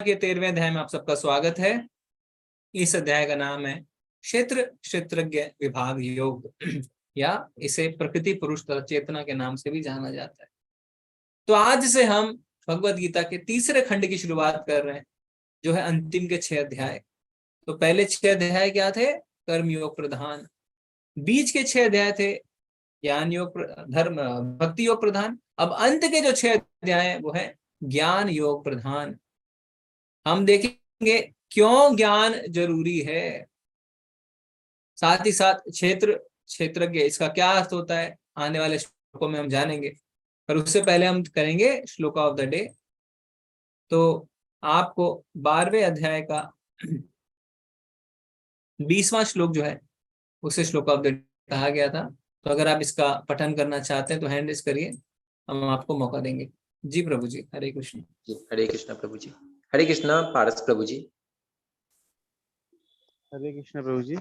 के 13वें अध्याय में आप सबका स्वागत है। इस अध्याय का नाम है क्षेत्रज्ञ विभाग योग या इसे प्रकृति पुरुष तथा चेतना के नाम से भी जाना जाता है। तो आज से हम भगवत गीता के तीसरे खंड की शुरुआत कर रहे हैं, जो है अंतिम के 6 अध्याय। तो पहले 6 अध्याय क्या थे? कर्म योग प्रधान। बीच के 6 अध्याय थे ज्ञान योग धर्म भक्ति योग प्रधान। अब अंत के जो 6 अध्याय हैं वो है ज्ञान योग प्रधान। हम देखेंगे क्यों ज्ञान जरूरी है, साथ ही साथ क्षेत्रज्ञ इसका क्या अर्थ होता है आने वाले श्लोकों में हम जानेंगे। पर उससे पहले हम करेंगे श्लोक ऑफ द डे। तो आपको 12वें अध्याय का 20वां श्लोक जो है उसे श्लोक ऑफ द डे कहा गया था। तो अगर आप इसका पठन करना चाहते हैं तो हैंड रेज करिए, हम आपको मौका देंगे। जी प्रभु जी, हरे कृष्ण। जी हरे कृष्ण प्रभु जी। हरे कृष्ण पारस प्रभु जी। हरे कृष्ण प्रभु जी।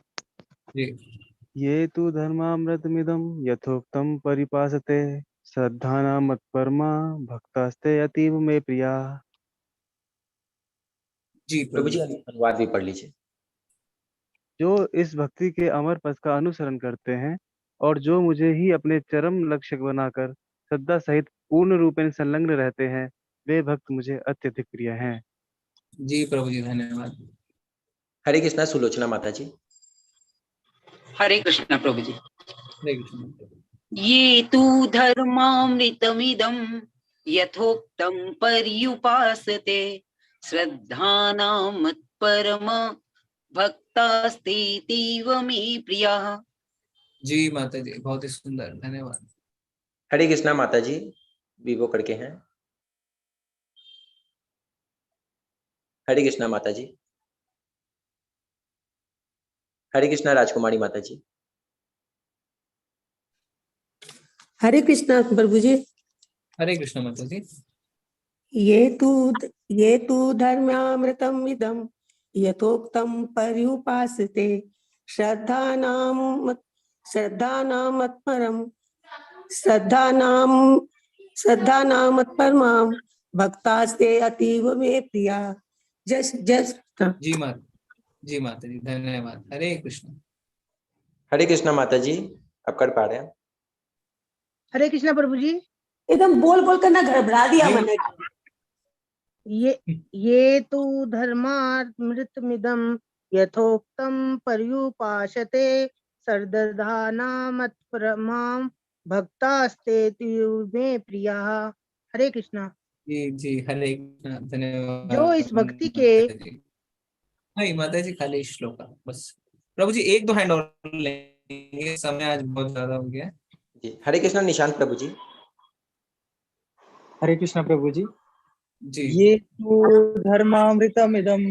जी ये तु धर्मामृतमिदं यथोक्तं परिपासते श्रद्धाना मत्परमा भक्तास्ते अतीव मे प्रिया। जी प्रभु जी अनुवाद भी पढ़ लीजिए। जो इस भक्ति के अमर पथ का अनुसरण करते हैं और जो मुझे ही अपने चरम लक्ष्य बनाकर श्रद्धा सहित पूर्ण रूपेण संलग्न रहते हैं, वे भक्त मुझे अत्यधिक प्रिय हैं। जी प्रभु जी, धन्यवाद। हरे कृष्ण सुलोचना माता जी। हरे कृष्ण प्रभु जी। हरे कृष्ण। ये तु धर्मामृतमिदं यथोक्तं पर्युपासते श्रद्धानां मत्परम भक्तास्तेतीव मे प्रियाः। जी माता जी, बहुत ही सुंदर, धन्यवाद। हरे कृष्ण माता जी विवो करके हैं। हरे कृष्ण माता जी। हरे कृष्ण राजकुमारी माता जी। हरे कृष्णा प्रभु जी। हरे कृष्ण माता जी। ये तु धर्मामृतम् इदं यथोक्तं पर्युपासते श्रद्धानां मत्परमां भक्तास्ते अतीव मे प्रिया। जी माता जी, धन्यवाद। हरे कृष्ण। हरे कृष्ण माता जी, आप कर पा रहे हैं। हरे कृष्णा प्रभु जी। एकदम बोल बोल कर ना घबरा दिया मैंने। ये तु धर्मामृतमिदं यथोक्तं पर्युपासते श्रद्धानामत्परमां भक्तास्तेतीव मे प्रियाः। हरे कृष्णा। जी हरे कृष्ण, धन्यवाद। जो इस भक्ति के नहीं माता जी, खाली श्लोक बस। प्रभु जी एक दो हैंड और लेंगे, समय आज बहुत ज्यादा हो गया है। जी हरे कृष्ण निशांत प्रभु जी। हरे कृष्ण प्रभु जी। जी ये तु धर्मामृतमिदं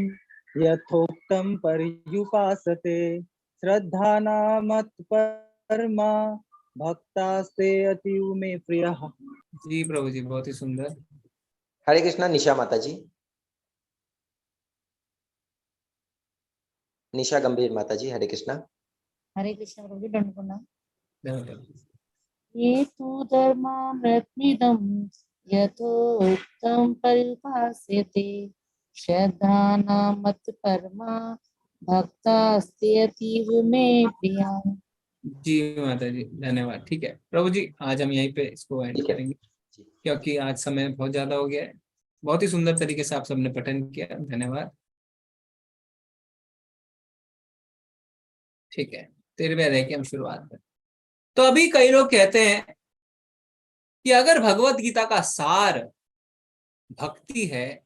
यथोक्तं पर्युपासते श्रद्धाना मत्परमा भक्तास्ते अतीव मे प्रियः। जी प्रभु जी, बहुत ही सुंदर। हरे कृष्ण निशा माता जी। निशा गंभीर माता जी। हरे कृष्ण। हरे कृष्ण प्रभु जी। दंड प्रणाम। धन्यवाद। ये तु धर्मामृतमिदं यथोक्तं पर्युपास्यते श्रद्धाना मत्परमा भक्तास्ते अतीव मे प्रिया। जी माता जी, धन्यवाद। ठीक है प्रभु जी, आज हम यहीं पे इसको एंड करेंगे क्योंकि आज समय बहुत ज्यादा हो गया है। बहुत ही सुंदर तरीके से आप सबने पठन किया, धन्यवाद। ठीक है, 13वें अध्याय की हम शुरुआत करें। तो अभी कई लोग कहते हैं कि अगर भगवत गीता का सार भक्ति है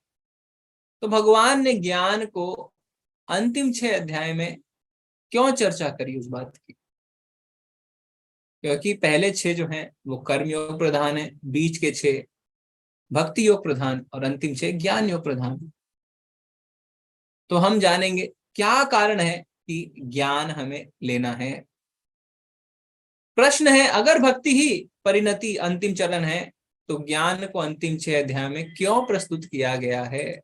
तो भगवान ने ज्ञान को अंतिम 6 अध्याय में क्यों चर्चा करी उस बात की। क्योंकि पहले 6 जो हैं वो कर्म योग प्रधान है, बीच के 6 भक्ति योग प्रधान और अंतिम 6 ज्ञान योग प्रधान। तो हम जानेंगे क्या कारण है कि ज्ञान हमें लेना है। प्रश्न है, अगर भक्ति ही परिणति अंतिम चरण है तो ज्ञान को अंतिम 6 अध्याय में क्यों प्रस्तुत किया गया है।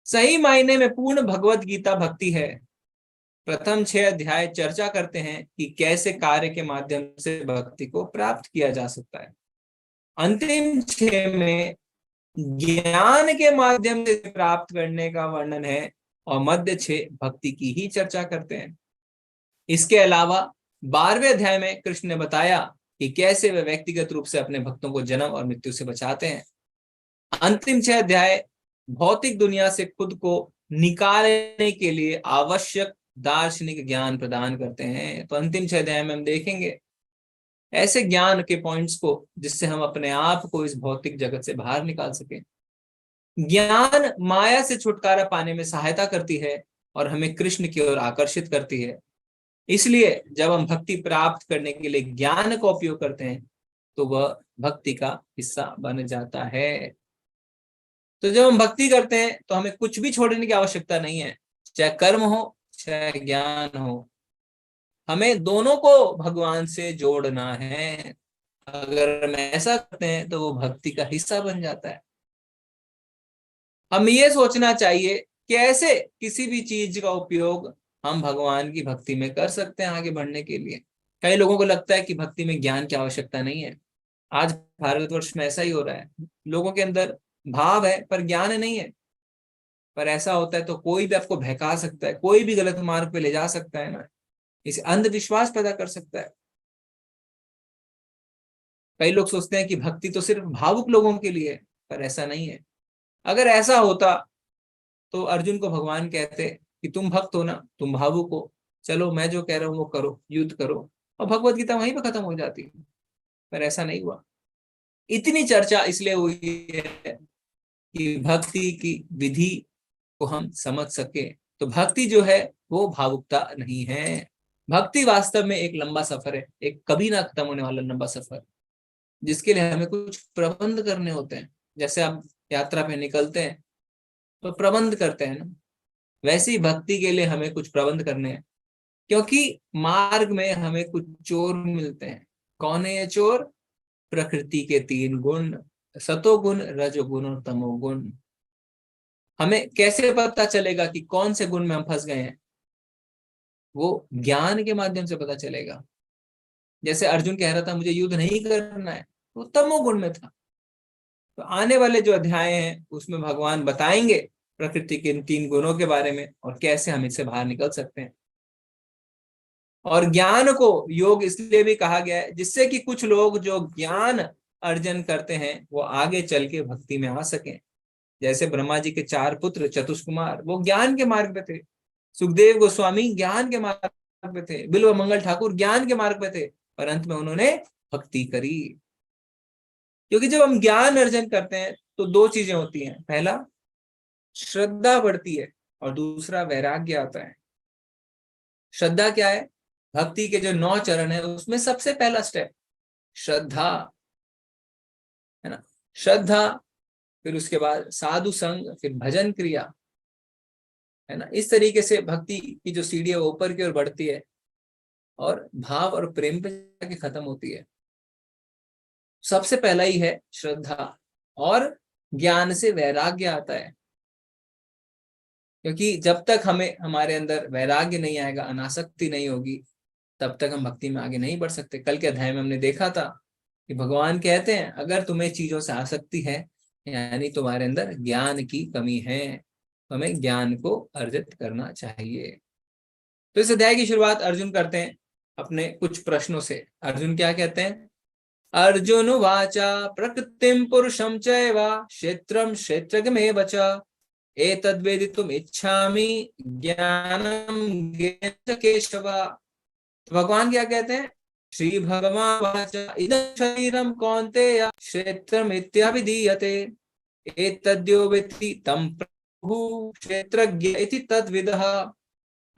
सही मायने में पूर्ण भगवत गीता भक्ति है। प्रथम 6 अध्याय चर्चा करते हैं कि कैसे कार्य के माध्यम से भक्ति को प्राप्त किया जा सकता है। अंतिम 6 में ज्ञान के माध्यम से प्राप्त करने का वर्णन है, और मध्य 6 भक्ति की ही चर्चा करते हैं। इसके अलावा 12वें अध्याय में कृष्ण ने बताया कि कैसे वे व्यक्तिगत रूप से अपने भक्तों को जन्म और मृत्यु से बचाते हैं। अंतिम 6 अध्याय भौतिक दुनिया से खुद को निकालने के लिए आवश्यक दार्शनिक ज्ञान प्रदान करते हैं। तो अंतिम 6 अध्याय में हम देखेंगे ऐसे ज्ञान के पॉइंट्स को जिससे हम अपने आप को इस भौतिक जगत से बाहर निकाल सकें। ज्ञान माया से छुटकारा पाने में सहायता करती है और हमें कृष्ण की ओर आकर्षित करती है। इसलिए जब हम भक्ति प्राप्त करने के लिए ज्ञान का उपयोग करते हैं तो वह भक्ति का हिस्सा बन जाता है। तो जब हम भक्ति करते हैं तो हमें कुछ भी छोड़ने की आवश्यकता नहीं है, चाहे कर्म हो चाहे ज्ञान हो, हमें दोनों को भगवान से जोड़ना है। अगर हम ऐसा करते हैं तो वो भक्ति का हिस्सा बन जाता है। हम ये सोचना चाहिए कि ऐसे किसी भी चीज का उपयोग हम भगवान की भक्ति में कर सकते हैं आगे बढ़ने के लिए। कई लोगों को लगता है कि भक्ति में ज्ञान की आवश्यकता नहीं है। आज भारतवर्ष में ऐसा ही हो रहा है, लोगों के अंदर भाव है पर ज्ञान नहीं है। पर ऐसा होता है तो कोई भी आपको बहका सकता है, कोई भी गलत मार्ग पे ले जा सकता है ना, इसे अंधविश्वास पैदा कर सकता है। कई लोग सोचते हैं कि भक्ति तो सिर्फ भावुक लोगों के लिए है, पर ऐसा नहीं है। अगर ऐसा होता तो अर्जुन को भगवान कहते कि तुम भक्त हो ना, तुम भावुक हो, चलो मैं जो कह रहा हूं वो करो, युद्ध करो, और भगवत गीता वहीं पे खत्म हो जाती। पर ऐसा नहीं हुआ। इतनी चर्चा इसलिए हुई है कि भक्ति की विधि को हम समझ सके। तो भक्ति जो है वो भावुकता नहीं है। भक्ति वास्तव में एक लंबा सफर है, एक कभी ना खत्म होने वाला लंबा सफर, जिसके लिए हमें कुछ प्रबंध करने होते हैं। जैसे आप यात्रा पे निकलते हैं तो प्रबंध करते हैं ना, वैसे ही भक्ति के लिए हमें कुछ प्रबंध करने हैं, क्योंकि मार्ग में हमें कुछ चोर मिलते हैं। कौन है ये चोर? प्रकृति के 3 गुण, सतोगुण, रजोगुण और तमोगुण। हमें कैसे पता चलेगा कि कौन से गुण में हम फंस गए हैं? वो ज्ञान के माध्यम से पता चलेगा। जैसे अर्जुन कह रहा था मुझे युद्ध नहीं करना है, वो तमोगुण में था। तो आने वाले जो अध्याय हैं उसमें भगवान बताएंगे प्रकृति के इन 3 गुणों के बारे में और कैसे हम इससे बाहर निकल सकते हैं। और ज्ञान को योग इसलिए भी कहा गया है जिससे कि कुछ लोग जो ज्ञान अर्जन करते हैं वो आगे चल के भक्ति में आ सकें। जैसे ब्रह्मा जी के 4 पुत्र चतुष्कुमार, वो ज्ञान के मार्ग पे थे। सुखदेव गोस्वामी ज्ञान के मार्ग पे थे। बिल्व मंगल ठाकुर ज्ञान के मार्ग पे थे, पर अंत में उन्होंने भक्ति करी। क्योंकि जब हम ज्ञान अर्जन करते हैं तो 2 चीजें होती हैं। पहला, श्रद्धा बढ़ती है और दूसरा, वैराग्य आता है। श्रद्धा क्या है? भक्ति के जो 9 चरण है उसमें सबसे पहला स्टेप श्रद्धा है ना। श्रद्धा, फिर उसके बाद साधु संग, फिर भजन क्रिया है ना। इस तरीके से भक्ति की जो सीढ़ी है वो ऊपर की ओर बढ़ती है और भाव और प्रेम पे जाके खत्म होती है। सबसे पहला ही है श्रद्धा, और ज्ञान से वैराग्य आता है। क्योंकि जब तक हमें हमारे अंदर वैराग्य नहीं आएगा, अनासक्ति नहीं होगी, तब तक हम भक्ति में आगे नहीं बढ़ सकते। कल के अध्याय में हमने देखा था कि भगवान कहते हैं अगर तुम्हें चीजों से आसक्ति है यानी तुम्हारे अंदर ज्ञान की कमी है, तो हमें ज्ञान को अर्जित करना चाहिए। तो इस अध्याय की शुरुआत अर्जुन करते हैं अपने कुछ प्रश्नों से। अर्जुन क्या कहते हैं? अर्जुन वाचा प्रकृतिम पुरुषम चैव क्षेत्रम क्षेत्रज्ञमेव च एतद्वेदितुम इच्छामि ज्ञानम ज्ञेय केशव। तो भगवान क्या कहते हैं? श्री भगवान वाचा इदं शरीरम कौन्तेय क्षेत्रम इत्याभिधीयते एतद्यो वेत्ति तं प्रभु क्षेत्रज्ञ इति तद्विदः।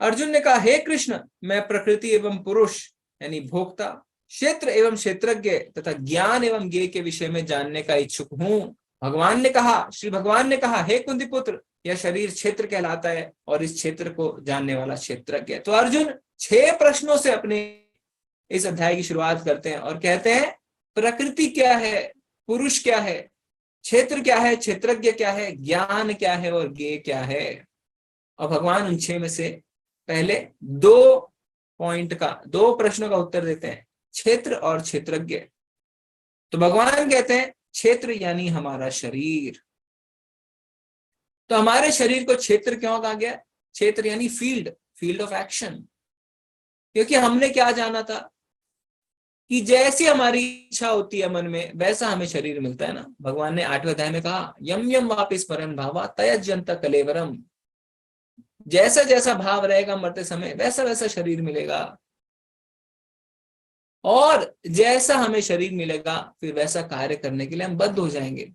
अर्जुन ने कहा, हे कृष्ण, मैं प्रकृति एवं पुरुष यानी भोक्ता, क्षेत्र एवं क्षेत्रज्ञ तथा ज्ञान एवं ज्ञेय के विषय में जानने का इच्छुक हूँ। भगवान ने कहा, श्री भगवान ने कहा, हे कुंती पुत्र, यह शरीर क्षेत्र कहलाता है और इस क्षेत्र को जानने वाला क्षेत्रज्ञ है। तो अर्जुन 6 प्रश्नों से अपने इस अध्याय की शुरुआत करते हैं और कहते हैं प्रकृति क्या है, पुरुष क्या है, क्षेत्र क्या है, क्षेत्रज्ञ क्या है, ज्ञान क्या है और ज्ञेय क्या है। और भगवान उन 6 में से पहले 2 प्रश्नों का उत्तर देते हैं, क्षेत्र और क्षेत्रज्ञ। तो भगवान कहते हैं क्षेत्र यानी हमारा शरीर, तो हमारे शरीर को क्षेत्र क्यों कहा गया? क्षेत्र यानी फील्ड ऑफ एक्शन। क्योंकि हमने क्या जाना था कि जैसी हमारी इच्छा होती है मन में, वैसा हमें शरीर मिलता है ना। भगवान ने 8वें अध्याय में कहा, यम यम वापिस परम भावा तयज्यंत कलेवरम। जैसा जैसा भाव रहेगा मरते समय, वैसा वैसा शरीर मिलेगा। और जैसा हमें शरीर मिलेगा, फिर वैसा कार्य करने के लिए हम बद्ध हो जाएंगे।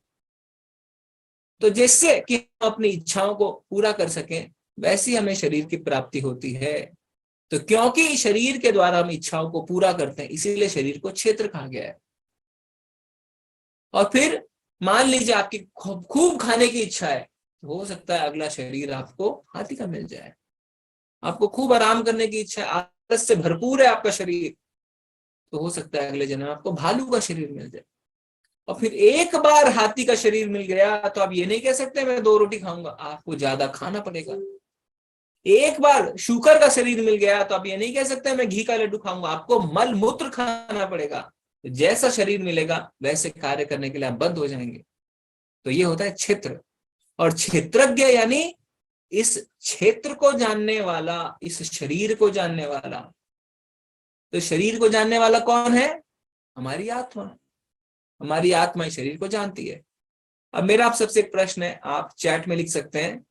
तो जिससे कि हम अपनी इच्छाओं को पूरा कर सकें, वैसी हमें शरीर की प्राप्ति होती है। तो क्योंकि शरीर के द्वारा हम इच्छाओं को पूरा करते हैं, इसीलिए शरीर को क्षेत्र कहा गया है। और फिर मान लीजिए आपकी खूब खाने की इच्छा है, तो हो सकता है अगला शरीर आपको हाथी का मिल जाए। आपको खूब आराम करने की इच्छा है, आलस से भरपूर है आपका शरीर, तो हो सकता है अगले जन्म आपको भालू का शरीर मिल जाए। और फिर एक बार हाथी का शरीर मिल गया तो आप ये नहीं कह सकते मैं 2 रोटी खाऊंगा, आपको ज्यादा खाना पड़ेगा। एक बार शूकर का शरीर मिल गया तो आप ये नहीं कह सकते मैं घी का लड्डू खाऊंगा, आपको मल मूत्र खाना पड़ेगा। तो जैसा शरीर मिलेगा वैसे कार्य करने के लिए आप बद्ध हो जाएंगे। तो ये होता है क्षेत्र। और क्षेत्रज्ञ यानी इस क्षेत्र को जानने वाला, इस शरीर को जानने वाला। तो शरीर को जानने वाला कौन है? हमारी आत्मा। हमारी आत्मा इस शरीर को जानती है। अब मेरा आप सबसे एक प्रश्न है, आप चैट में लिख सकते हैं,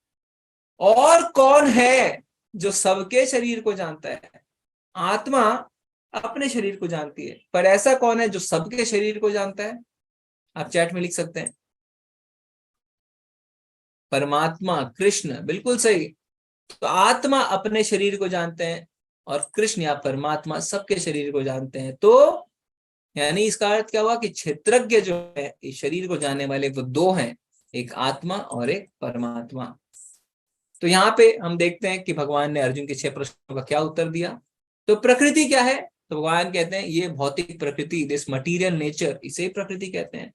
और कौन है जो सबके शरीर को जानता है? आत्मा अपने शरीर को जानती है, पर ऐसा कौन है जो सबके शरीर को जानता है? आप चैट में लिख सकते हैं। परमात्मा, कृष्ण, बिल्कुल सही। तो आत्मा अपने शरीर को जानते हैं और कृष्ण या परमात्मा सबके शरीर को जानते हैं। तो यानी इसका अर्थ क्या हुआ कि क्षेत्रज्ञ जो है इस शरीर को जानने वाले वो 2 हैं, एक आत्मा और एक परमात्मा। तो यहाँ पे हम देखते हैं कि भगवान ने अर्जुन के 6 प्रश्नों का क्या उत्तर दिया। तो प्रकृति क्या है? तो भगवान कहते हैं ये भौतिक प्रकृति, दिस मटीरियल नेचर, इसे प्रकृति कहते हैं।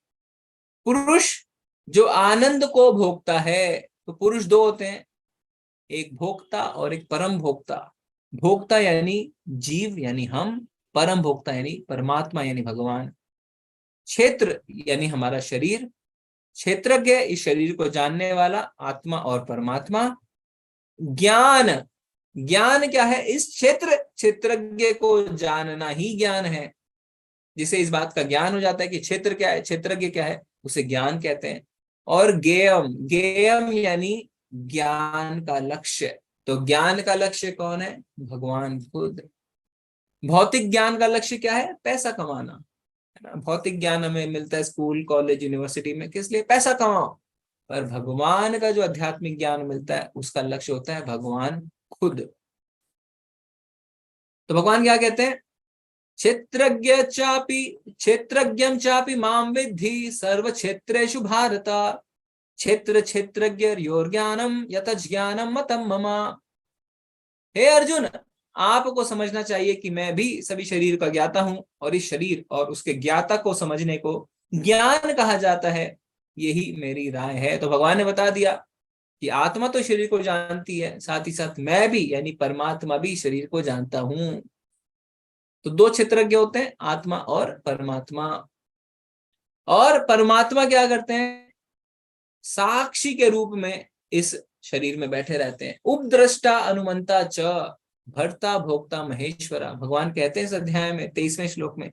पुरुष जो आनंद को भोगता है, तो पुरुष 2 होते हैं, एक भोक्ता और एक परम भोक्ता। भोक्ता यानी जीव यानी हम, परम भोक्ता यानी परमात्मा यानी भगवान। क्षेत्र यानी हमारा शरीर, क्षेत्रज्ञ इस शरीर को जानने वाला, आत्मा और परमात्मा। ज्ञान, ज्ञान क्या है? इस क्षेत्रज्ञ को जानना ही ज्ञान है। जिसे इस बात का ज्ञान हो जाता है कि क्षेत्र क्या है, क्षेत्रज्ञ क्या है, उसे ज्ञान कहते हैं। और ज्ञेयम, ज्ञेयम यानी ज्ञान का लक्ष्य। तो ज्ञान का लक्ष्य कौन है? भगवान खुद। भौतिक ज्ञान का लक्ष्य क्या है? पैसा कमाना, है ना। भौतिक ज्ञान हमें मिलता है स्कूल, कॉलेज, यूनिवर्सिटी में, किस लिए? पैसा कमाओ। पर भगवान का जो आध्यात्मिक ज्ञान मिलता है उसका लक्ष्य होता है भगवान खुद। तो भगवान क्या कहते हैं? क्षेत्रज्ञं चापि माम विद्धि सर्व क्षेत्रेषु भारत, क्षेत्र क्षेत्रज्ञ योर्ज्ञानम यतज् ज्ञानम मतम मम। हे अर्जुन, आपको समझना चाहिए कि मैं भी सभी शरीर का ज्ञाता हूं, और इस शरीर और उसके ज्ञाता को समझने को ज्ञान कहा जाता है। यही मेरी राय है। तो भगवान ने बता दिया कि आत्मा तो शरीर को जानती है, साथ ही साथ मैं भी यानी परमात्मा भी शरीर को जानता हूं। तो 2 क्षेत्रज्ञ होते हैं, आत्मा और परमात्मा। और परमात्मा क्या करते हैं? साक्षी के रूप में इस शरीर में बैठे रहते हैं। उपद्रष्टा अनुमंता च भर्ता भोक्ता महेश्वरा। भगवान कहते हैं इस अध्याय में 23वें श्लोक में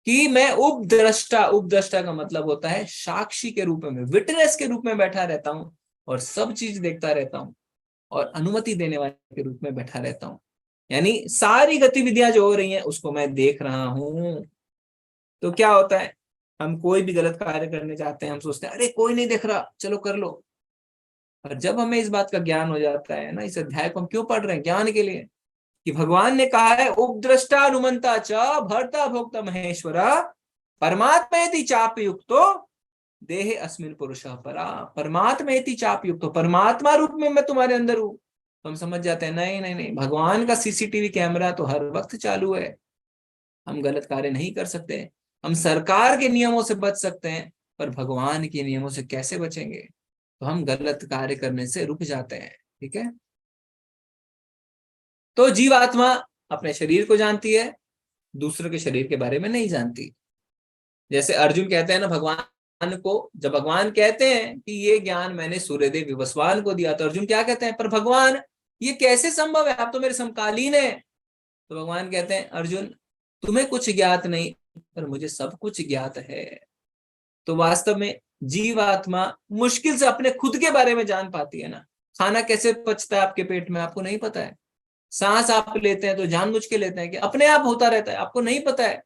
कि मैं उपद्रष्टा, उपद्रष्टा का मतलब होता है साक्षी के रूप में, विटनेस के रूप में बैठा रहता हूं और सब चीज देखता रहता हूं, और अनुमति देने वाले के रूप में बैठा रहता हूं। यानी सारी गतिविधियां जो हो रही हैं उसको मैं देख रहा हूं। तो क्या होता है, हम कोई भी गलत कार्य करने जाते हैं, हम सोचते हैं अरे कोई नहीं देख रहा, चलो कर लो। और जब हमें इस बात का ज्ञान हो जाता है ना, इस अध्याय को हम क्यों पढ़ रहे हैं? ज्ञान के लिए, कि भगवान ने कहा है उपद्रष्टा अनुमंता च भर्ता भोक्ता महेश्वरा परमात्मेति चाप युक्तो देहे अस्मिन् पुरुषः परा। परमात्मेति चाप युक्तो, परमात्मा रूप में मैं तुम्हारे अंदर हूं। तो हम समझ जाते हैं नहीं नहीं नहीं, भगवान का सीसीटीवी कैमरा तो हर वक्त चालू है। हम गलत कार्य नहीं कर सकते। हम सरकार के नियमों से बच सकते हैं, पर भगवान के नियमों से कैसे बचेंगे? तो हम गलत कार्य करने से रुक जाते हैं। ठीक है। तो जीवात्मा अपने शरीर को जानती है, दूसरों के शरीर के बारे में नहीं जानती। जैसे अर्जुन कहते हैं ना, भगवान को, जब भगवान कहते हैं कि ये ज्ञान मैंने सूर्यदेव विवस्वान को दिया, तो अर्जुन क्या कहते हैं, पर भगवान ये कैसे संभव है, आप तो मेरे समकालीन है। तो भगवान कहते हैं अर्जुन तुम्हें कुछ ज्ञात नहीं, पर मुझे सब कुछ ज्ञात है। तो वास्तव में जीवात्मा मुश्किल से अपने खुद के बारे में जान पाती है ना। खाना कैसे पचता है आपके पेट में, आपको नहीं पता है। सांस आप लेते हैं तो जानबूझ के लेते हैं कि अपने आप होता रहता है, आपको नहीं पता है।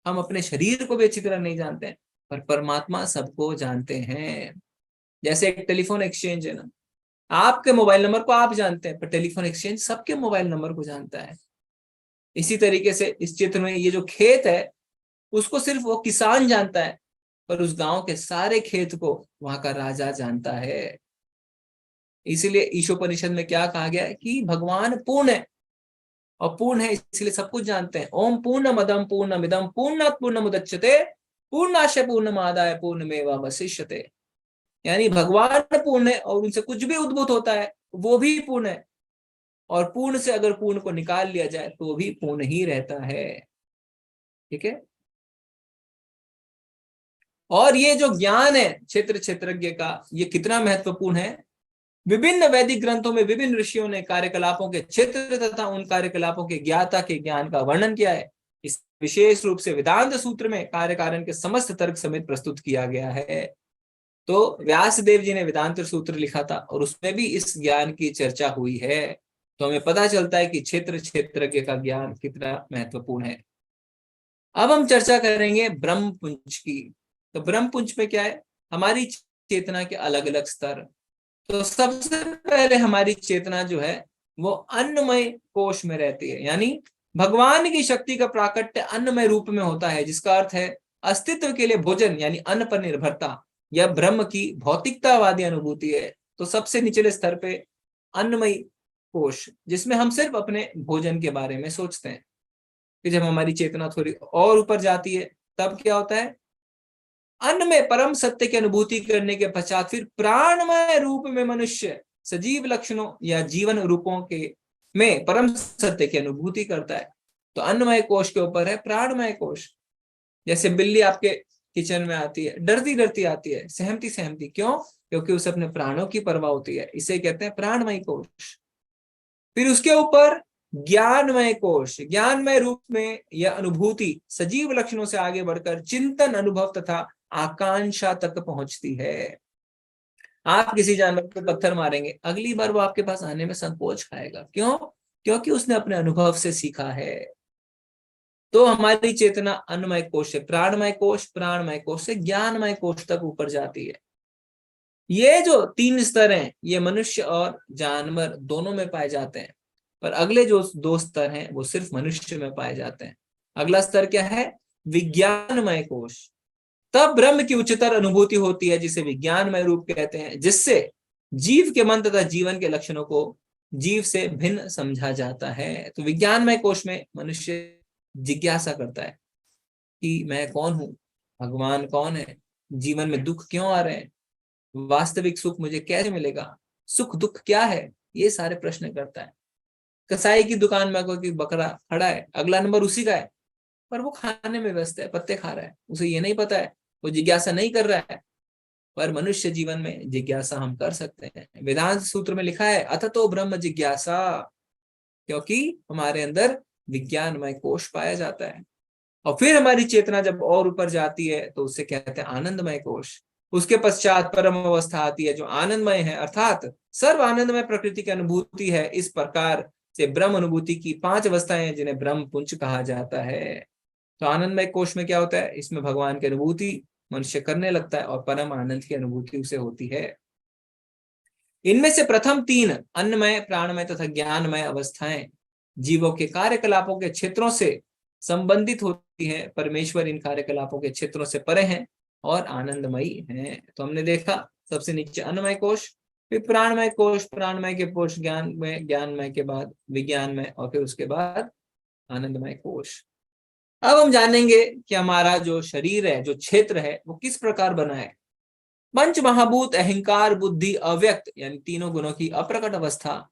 हम अपने शरीर को भी अच्छी तरह नहीं जानते हैं, पर परमात्मा सबको जानते हैं। जैसे एक टेलीफोन एक्सचेंज है ना, आपके मोबाइल नंबर को आप जानते हैं, पर टेलीफोन एक्सचेंज सबके मोबाइल नंबर को जानता है। इसी तरीके से इस चित्र में ये जो खेत है उसको सिर्फ वो किसान जानता है, पर उस गांव के सारे खेत को वहां का राजा जानता है। इसीलिए ईशोपनिषद में क्या कहा गया है कि भगवान पूर्ण है, और पूर्ण है इसलिए सब कुछ जानते हैं। ओम पूर्णमदं पूर्णमिदं पूर्णात् पूर्णमुदच्यते पूर्णास्य पूर्णमादाय पूर्णमेवावशिष्यते। यानी भगवान पूर्ण है और उनसे कुछ भी उद्भूत होता है वो भी पूर्ण है, और पूर्ण से अगर पूर्ण को निकाल लिया जाए तो भी पूर्ण ही रहता है। ठीक है। और ये जो ज्ञान है क्षेत्र क्षेत्रज्ञ का, ये कितना महत्वपूर्ण है। विभिन्न वैदिक ग्रंथों में विभिन्न ऋषियों ने कार्यकलापों के क्षेत्र तथा उन कार्यकलापों के ज्ञाता के ज्ञान का वर्णन किया है। इस विशेष रूप से वेदांत सूत्र में कार्यकारण के समस्त तर्क समेत प्रस्तुत किया गया है। तो व्यास देव जी ने वेदांत सूत्र लिखा था और उसमें भी इस ज्ञान की चर्चा हुई है। तो हमें पता चलता है कि क्षेत्र क्षेत्रज्ञ का ज्ञान कितना महत्वपूर्ण है। अब हम चर्चा करेंगे ब्रह्म पुंज की। तो ब्रह्म पुंज में क्या है, हमारी चेतना के अलग अलग स्तर। तो सबसे पहले हमारी चेतना जो है वो अन्नमय कोश में रहती है, यानी भगवान की शक्ति का प्राकट्य अन्नमय रूप में होता है, जिसका अर्थ है अस्तित्व के लिए भोजन यानी अन्न पर निर्भरता, यह ब्रह्म की भौतिकतावादी अनुभूति है। तो सबसे निचले स्तर पे अन्नमय कोश, जिसमें हम सिर्फ अपने भोजन के बारे में सोचते हैं। फिर जब हमारी चेतना थोड़ी और ऊपर जाती है तब क्या होता है, अन्न में परम सत्य की अनुभूति करने के पश्चात फिर प्राणमय रूप में मनुष्य सजीव लक्षणों या जीवन रूपों के में परम सत्य की अनुभूति करता है। तो अन्नमय कोश के ऊपर है प्राणमय कोश। जैसे बिल्ली आपके किचन में आती है, डरती डरती आती है, सहमती सहमती, क्यों? क्योंकि उसे अपने प्राणों की परवाह होती है। इसे कहते हैं प्राणमय कोश। फिर उसके ऊपर ज्ञानमय कोश, ज्ञानमय रूप में यह अनुभूति सजीव लक्षणों से आगे बढ़कर चिंतन, अनुभव तथा आकांक्षा तक पहुंचती है। आप किसी जानवर को पत्थर मारेंगे, अगली बार वो आपके पास आने में संकोच खाएगा। क्यों? क्योंकि उसने अपने अनुभव से सीखा है। तो हमारी चेतना अन्नमय कोश से प्राणमय कोश, प्राणमय कोश से ज्ञानमय कोश तक ऊपर जाती है। ये जो 3 स्तर हैं ये मनुष्य और जानवर दोनों में पाए जाते हैं, पर अगले जो 2 स्तर हैं वो सिर्फ मनुष्य में पाए जाते हैं। अगला स्तर क्या है? विज्ञानमय कोश। तब ब्रह्म की उच्चतर अनुभूति होती है जिसे विज्ञानमय रूप कहते हैं, जिससे जीव के मन तथा जीवन के लक्षणों को जीव से भिन्न समझा जाता है। तो विज्ञानमय कोश में मनुष्य जिज्ञासा करता है कि मैं कौन हूं, भगवान कौन है, जीवन में दुख क्यों आ रहे हैं, वास्तविक सुख मुझे कैसे मिलेगा, सुख दुख क्या है, ये सारे प्रश्न करता है। कसाई की दुकान में कोई बकरा खड़ा है, अगला नंबर उसी का है, पर वो खाने में व्यस्त है, पत्ते खा रहा है, उसे ये नहीं पता है, वो जिज्ञासा नहीं कर रहा है। पर मनुष्य जीवन में जिज्ञासा हम कर सकते हैं। वेदांत सूत्र में लिखा है अथतो ब्रह्म जिज्ञासा, क्योंकि हमारे अंदर विज्ञानमय कोश पाया जाता है। और फिर हमारी चेतना जब और ऊपर जाती है तो उसे कहते हैं आनंदमय कोश। उसके पश्चात परम अवस्था आती है जो आनंदमय है, अर्थात सर्व आनंदमय प्रकृति की अनुभूति है। इस प्रकार से ब्रह्म अनुभूति की 5 अवस्थाएं हैं जिन्हें ब्रह्म पुंज कहा जाता है। तो आनंदमय कोश में क्या होता है, इसमें भगवान की अनुभूति मनुष्य करने लगता है और परम आनंद की अनुभूति उसे होती है। इनमें से प्रथम 3 अन्नमय, प्राणमय तथा ज्ञानमय अवस्थाएं जीवों के कार्यकलापों के क्षेत्रों से संबंधित होती है। परमेश्वर इन कार्यकलापों के क्षेत्रों से परे हैं और आनंदमयी हैं। तो हमने देखा सबसे नीचे अन्नमय कोश, फिर प्राणमय कोश, प्राणमय के कोश ज्ञानमय, ज्ञानमय के बाद विज्ञानमय और फिर उसके बाद आनंदमय कोश। अब हम जानेंगे कि हमारा जो शरीर है, जो क्षेत्र है, वो किस प्रकार बना है। पंच महाभूत, अहंकार, बुद्धि, अव्यक्त यानी 3 गुणों की अप्रकट अवस्था,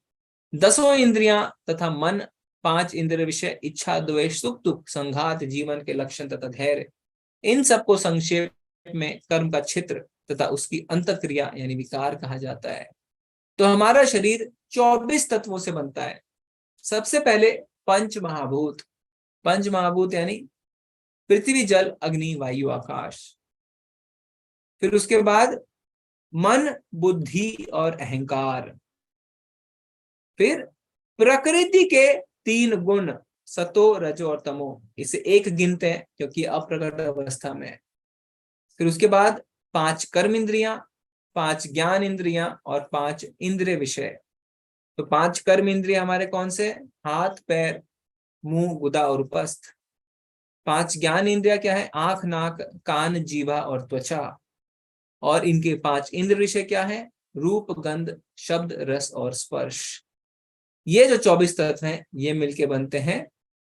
10 इंद्रियां तथा मन, 5 इंद्रिय विषय, इच्छा, द्वेष, सुख दुख, संघात, जीवन के लक्षण तथा धैर्य, इन सबको संक्षेप में कर्म का क्षेत्र तथा उसकी अंतःक्रिया यानी विकार कहा जाता है। तो हमारा शरीर 24 तत्वों से बनता है। सबसे पहले पंच महाभूत, पंच महाभूत यानी पृथ्वी, जल, अग्नि, वायु, आकाश। फिर उसके बाद मन, बुद्धि और अहंकार। फिर प्रकृति के 3 गुण, सतो, रजो और तमो, इसे एक गिनते हैं क्योंकि अप्रकट अवस्था में है। फिर उसके बाद 5 कर्म इंद्रियां, 5 ज्ञान इंद्रियां और 5 इंद्रिय विषय। तो 5 कर्म इंद्रिय हमारे कौन से? हाथ, पैर, मुंह, गुदा और उपस्थ। 5 ज्ञान इंद्रिया क्या है? आंख, नाक, कान, जीवा और त्वचा। और इनके 5 इंद्र विषय क्या है? रूप, गंध, शब्द, रस और स्पर्श। ये जो 24 तत्व हैं ये मिलके बनते हैं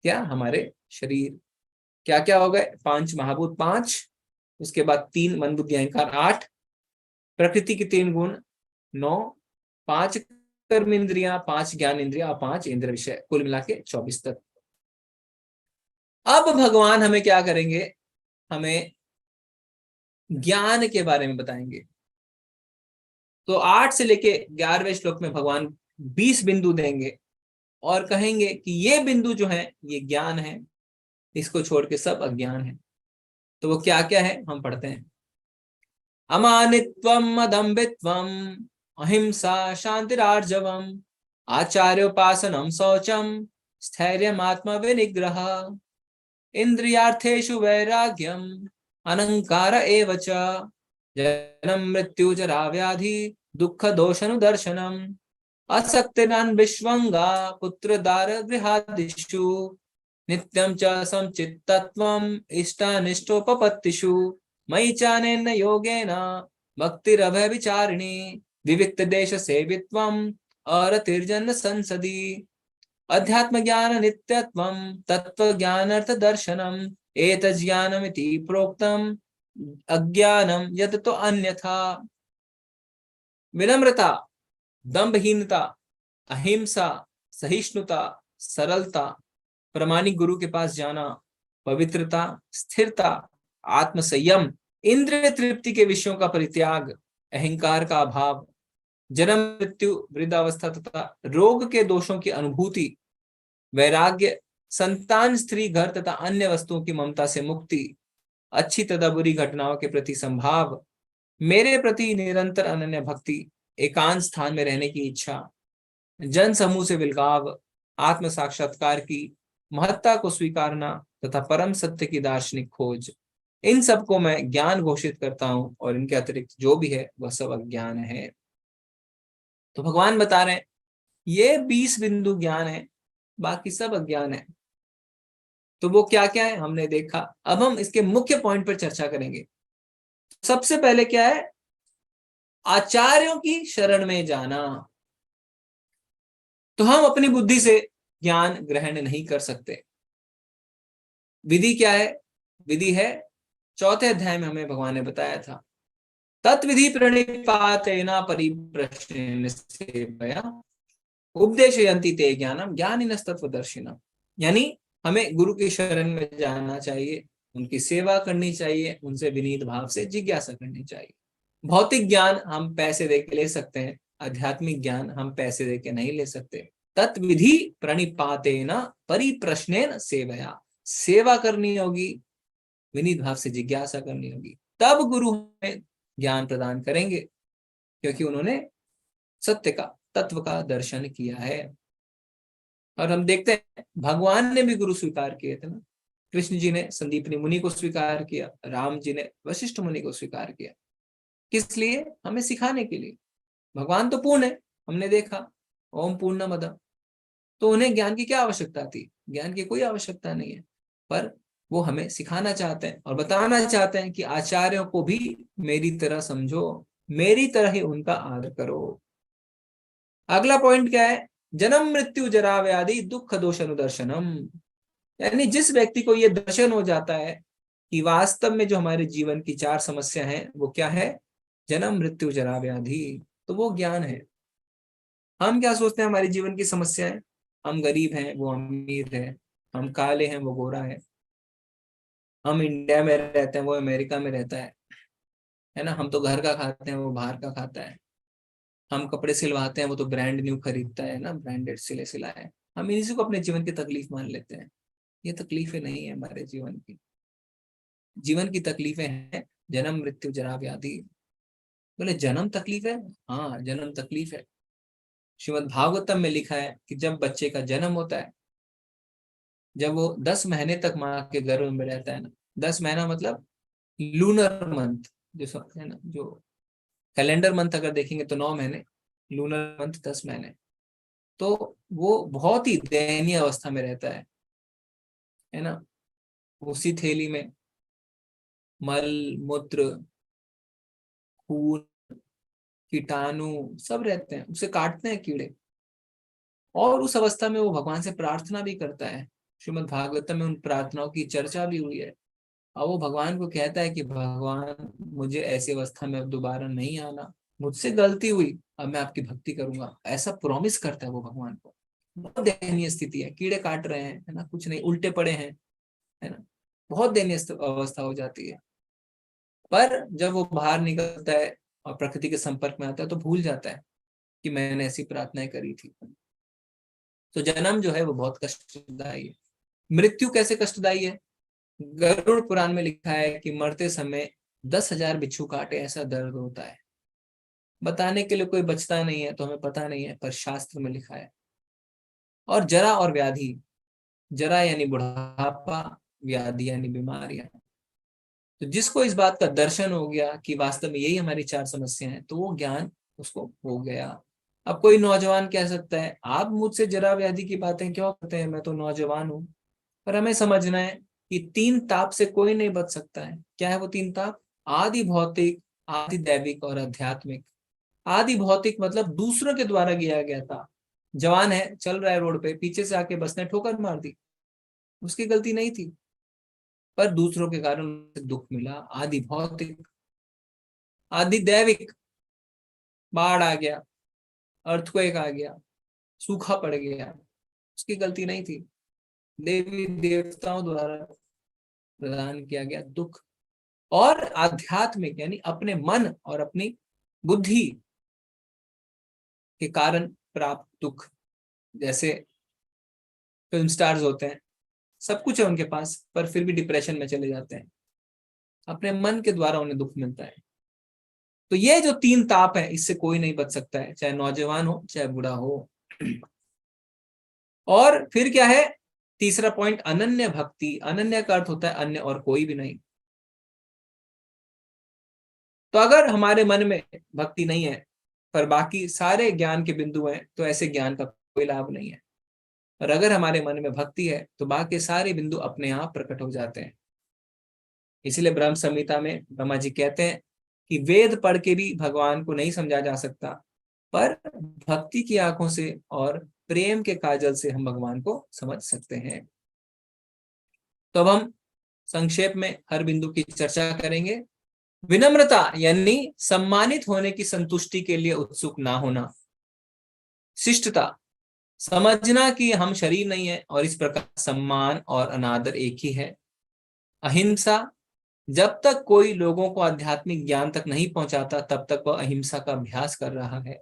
क्या? हमारे शरीर। क्या क्या हो गए? 5 महाभूत 5, उसके बाद 3 मन, बुद्धि, अहंकार 8, प्रकृति के 3 गुण 9, 5 कर्म इंद्रियां, 5 ज्ञान इंद्रिया और 5 इंद्र विषय, कुल मिला के 24 तत्व। अब भगवान हमें क्या करेंगे? हमें ज्ञान के बारे में बताएंगे। तो 8 से लेके 11वें श्लोक में भगवान 20 बिंदु देंगे और कहेंगे कि ये बिंदु जो है ये ज्ञान है, इसको छोड़ के सब अज्ञान है। तो वो क्या क्या है हम पढ़ते हैं। अमानित्वम, अदम्भित्वम, अहिंसा, शांतिरार्जवम, आचार्योपासनम, शौचम, स्थैर्यम, आत्म विनिग्रह, इंद्रियार्थेषु वैराग्यम, अनंकार एव च, जन्म मृत्यु जरा व्याधि दुख दोषानुदर्शनम, असक्तिरन विश्वंगा, पुत्र दार गृहादिषु, नित्यं च समचित्तत्वम, इष्टानिष्टोपपत्तिषु, मयि चानेन योगेन भक्तिरभय विचारिणी, विविक्त देश सेवित्वम, अरतिर्जन्म संसदि, अध्यात्म ज्ञान नित्यत्वम, तत्व ज्ञान अर्थ दर्शनम, एतज्ज्ञानमिति प्रोक्तम, अज्ञानम यत् तो अन्यथा। विनम्रता, दंभहीनता, अहिंसा, सहिष्णुता, सरलता, प्रामाणिक गुरु के पास जाना, पवित्रता, स्थिरता, आत्मसंयम, इंद्रिय तृप्ति के विषयों का परित्याग, अहंकार का अभाव, जन्म मृत्यु वृद्धावस्था तथा रोग के दोषों की अनुभूति, वैराग्य, संतान, स्त्री, घर तथा अन्य वस्तुओं की ममता से मुक्ति, अच्छी तथा बुरी घटनाओं के प्रति संभाव, मेरे प्रति निरंतर अनन्य भक्ति, एकांत स्थान में रहने की इच्छा, जन समूह से विलगाव, आत्म साक्षात्कार की महत्ता को स्वीकारना तथा परम सत्य की दार्शनिक खोज। इन सबको मैं ज्ञान घोषित करता हूं और इनके अतिरिक्त जो भी है वह सब अज्ञान है। तो भगवान बता रहे हैं ये 20 बिंदु ज्ञान है, बाकी सब अज्ञान है। तो वो क्या क्या है हमने देखा। अब हम इसके मुख्य पॉइंट पर चर्चा करेंगे। सबसे पहले क्या है? आचार्यों की शरण में जाना। तो हम अपनी बुद्धि से ज्ञान ग्रहण नहीं कर सकते। विधि क्या है? विधि है 4थे अध्याय में हमें भगवान ने बताया था, तत्विधि प्रणिपातेन परिप्रश्नेन सेवया उपदेशयन्ति ते ज्ञानम ज्ञानिनस्तत्वदर्शिनः। यानी हमें गुरु की शरण में जाना चाहिए, उनकी सेवा करनी चाहिए, उनसे विनीत भाव से जिज्ञासा करनी चाहिए। भौतिक ज्ञान हम पैसे दे के ले सकते हैं, आध्यात्मिक ज्ञान हम पैसे दे के नहीं ले सकते। तत्विधि प्रणिपातेन परिप्रश्नेन सेवया, सेवा करनी होगी, विनीत भाव से जिज्ञासा करनी होगी, तब गुरु हमें ज्ञान प्रदान करेंगे, क्योंकि उन्होंने सत्य का, तत्व का दर्शन किया है। और हम देखते हैं भगवान ने भी गुरु स्वीकार किए थे ना। कृष्ण जी ने संदीपनी मुनि को स्वीकार किया, राम जी ने वशिष्ठ मुनि को स्वीकार किया। किस लिए? हमें सिखाने के लिए। भगवान तो पूर्ण है, हमने देखा, ओम पूर्णमदः। तो उन्हें ज्ञान की क्या आवश्यकता थी? ज्ञान की कोई आवश्यकता नहीं है, पर वो हमें सिखाना चाहते हैं और बताना चाहते हैं कि आचार्यों को भी मेरी तरह समझो, मेरी तरह ही उनका आदर करो। अगला पॉइंट क्या है? जन्म मृत्यु जरा व्याधि दुख दोष अनुदर्शनम। यानी जिस व्यक्ति को यह दर्शन हो जाता है कि वास्तव में जो हमारे जीवन की 4 समस्या है वो क्या है? जन्म मृत्यु जरा व्याधि, तो वो ज्ञान है। हम क्या सोचते हैं हमारे जीवन की समस्या है? हम गरीब हैं, वो अमीर है, हम काले हैं, वो गोरा है, हम इंडिया में रहते हैं, वो अमेरिका में रहता है, है ना। हम तो घर का खाते हैं, वो बाहर का खाता है। हम कपड़े सिलवाते हैं, वो तो ब्रांड न्यू खरीदता है ना, ब्रांडेड सिले सिलाए। हम इसी को अपने जीवन की तकलीफ मान लेते हैं। ये तकलीफें नहीं है हमारे जीवन की। जीवन की तकलीफें हैं जन्म मृत्यु जरा व्याधि। बोले जन्म तकलीफ है? हाँ, जन्म तकलीफ है। श्रीमद् भागवतम में लिखा है कि जब बच्चे का जन्म होता है, जब वो 10 महीने तक माँ के गर्भ में रहता है ना, 10 महीना मतलब लूनर मंथ, जो सब है ना, जो कैलेंडर मंथ अगर देखेंगे तो 9 महीने, लूनर मंथ 10 महीने। तो वो बहुत ही दयनीय अवस्था में रहता है ना। उसी थैली में मल मूत्र खून कीटाणु सब रहते हैं, उसे काटते हैं कीड़े। और उस अवस्था में वो भगवान से प्रार्थना भी करता है। श्रीमद् भागवतम में उन प्रार्थनाओं की चर्चा भी हुई है। और वो भगवान को कहता है कि भगवान, मुझे ऐसी अवस्था में अब दोबारा नहीं आना, मुझसे गलती हुई, अब मैं आपकी भक्ति करूंगा, ऐसा प्रॉमिस करता है वो भगवान को। बहुत दयनीय स्थिति है, कीड़े काट रहे हैं, है ना, कुछ नहीं, उल्टे पड़े हैं, है ना, बहुत दयनीय अवस्था हो जाती है। पर जब वो बाहर निकलता है और प्रकृति के संपर्क में आता है तो भूल जाता है कि मैंने ऐसी प्रार्थनाएं करी थी। तो जन्म जो है वो बहुत कष्टदायी है। मृत्यु कैसे कष्टदायी है? गरुड़ पुराण में लिखा है कि मरते समय 10,000 बिच्छू काटे ऐसा दर्द होता है। बताने के लिए कोई बचता नहीं है, तो हमें पता नहीं है, पर शास्त्र में लिखा है। और जरा और व्याधि, जरा यानी बुढ़ापा, व्याधि यानी बीमारियां। तो जिसको इस बात का दर्शन हो गया कि वास्तव में यही हमारी 4 समस्या हैं, तो वो ज्ञान उसको हो गया। अब कोई नौजवान कह सकता है, आप मुझसे जरा व्याधि की बातें क्यों करते हैं, मैं तो नौजवान हूं। पर हमें समझना है कि 3 ताप से कोई नहीं बच सकता है। क्या है वो 3 ताप? आदि भौतिक, आदि दैविक और आध्यात्मिक। आदि भौतिक मतलब दूसरों के द्वारा किया गया था। जवान है, चल रहा है रोड पे, पीछे से आके बस ने ठोकर मार दी, उसकी गलती नहीं थी, पर दूसरों के कारण दुख मिला, आदि भौतिक। आदि दैविक, बाढ़ आ गया, अर्थक्वेक आ गया, सूखा पड़ गया, उसकी गलती नहीं थी, देवी देवताओं द्वारा प्रदान किया गया दुख। और आध्यात्मिक यानी अपने मन और अपनी बुद्धि के कारण प्राप्त दुख। जैसे फिल्म स्टार्स होते हैं, सब कुछ है उनके पास, पर फिर भी डिप्रेशन में चले जाते हैं, अपने मन के द्वारा उन्हें दुख मिलता है। तो ये जो 3 ताप है, इससे कोई नहीं बच सकता है, चाहे नौजवान हो चाहे बूढ़ा हो। और फिर क्या है तीसरा पॉइंट? अनन्य भक्ति। अनन्य का अर्थ होता है अन्य और कोई भी नहीं। तो अगर हमारे मन में भक्ति नहीं है पर बाकी सारे ज्ञान के बिंदु हैं, तो ऐसे ज्ञान का कोई लाभ नहीं है। और अगर हमारे मन में भक्ति है तो बाकी सारे बिंदु अपने आप प्रकट हो जाते हैं। इसलिए ब्रह्म संहिता में ब्रह्मा जी कहते हैं कि वेद पढ़ के भी भगवान को नहीं समझा जा सकता, पर भक्ति की आंखों से और प्रेम के काजल से हम भगवान को समझ सकते हैं। तो अब हम संक्षेप में हर बिंदु की चर्चा करेंगे। विनम्रता यानी सम्मानित होने की संतुष्टि के लिए उत्सुक ना होना। शिष्टता, समझना कि हम शरीर नहीं है और इस प्रकार सम्मान और अनादर एक ही है। अहिंसा, जब तक कोई लोगों को आध्यात्मिक ज्ञान तक नहीं पहुंचाता तब तक वह अहिंसा का अभ्यास कर रहा है।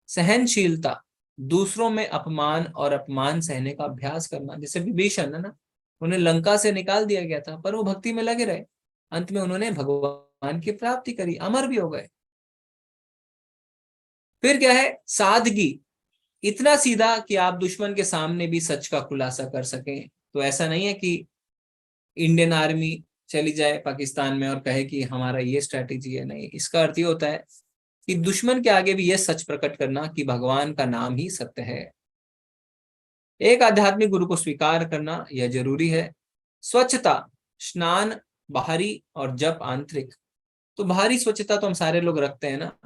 सहनशीलता, दूसरों में अपमान और अपमान सहने का अभ्यास करना। जैसे विभीषण है ना, उन्हें लंका से निकाल दिया गया था, पर वो भक्ति में लगे रहे, अंत में उन्होंने भगवान की प्राप्ति करी, अमर भी हो गए। फिर क्या है? सादगी, इतना सीधा कि आप दुश्मन के सामने भी सच का खुलासा कर सकें। तो ऐसा नहीं है कि इंडियन आर्मी चली जाए पाकिस्तान में और कहे कि हमारा ये स्ट्रैटेजी है, नहीं। इसका अर्थ ये होता है कि दुश्मन के आगे भी यह सच प्रकट करना कि भगवान का नाम ही सत्य है। एक आध्यात्मिक गुरु को स्वीकार करना यह जरूरी है। स्वच्छता, स्नान बाहरी और जप आंतरिक। तो बाहरी स्वच्छता तो हम सारे लोग रखते हैं ना,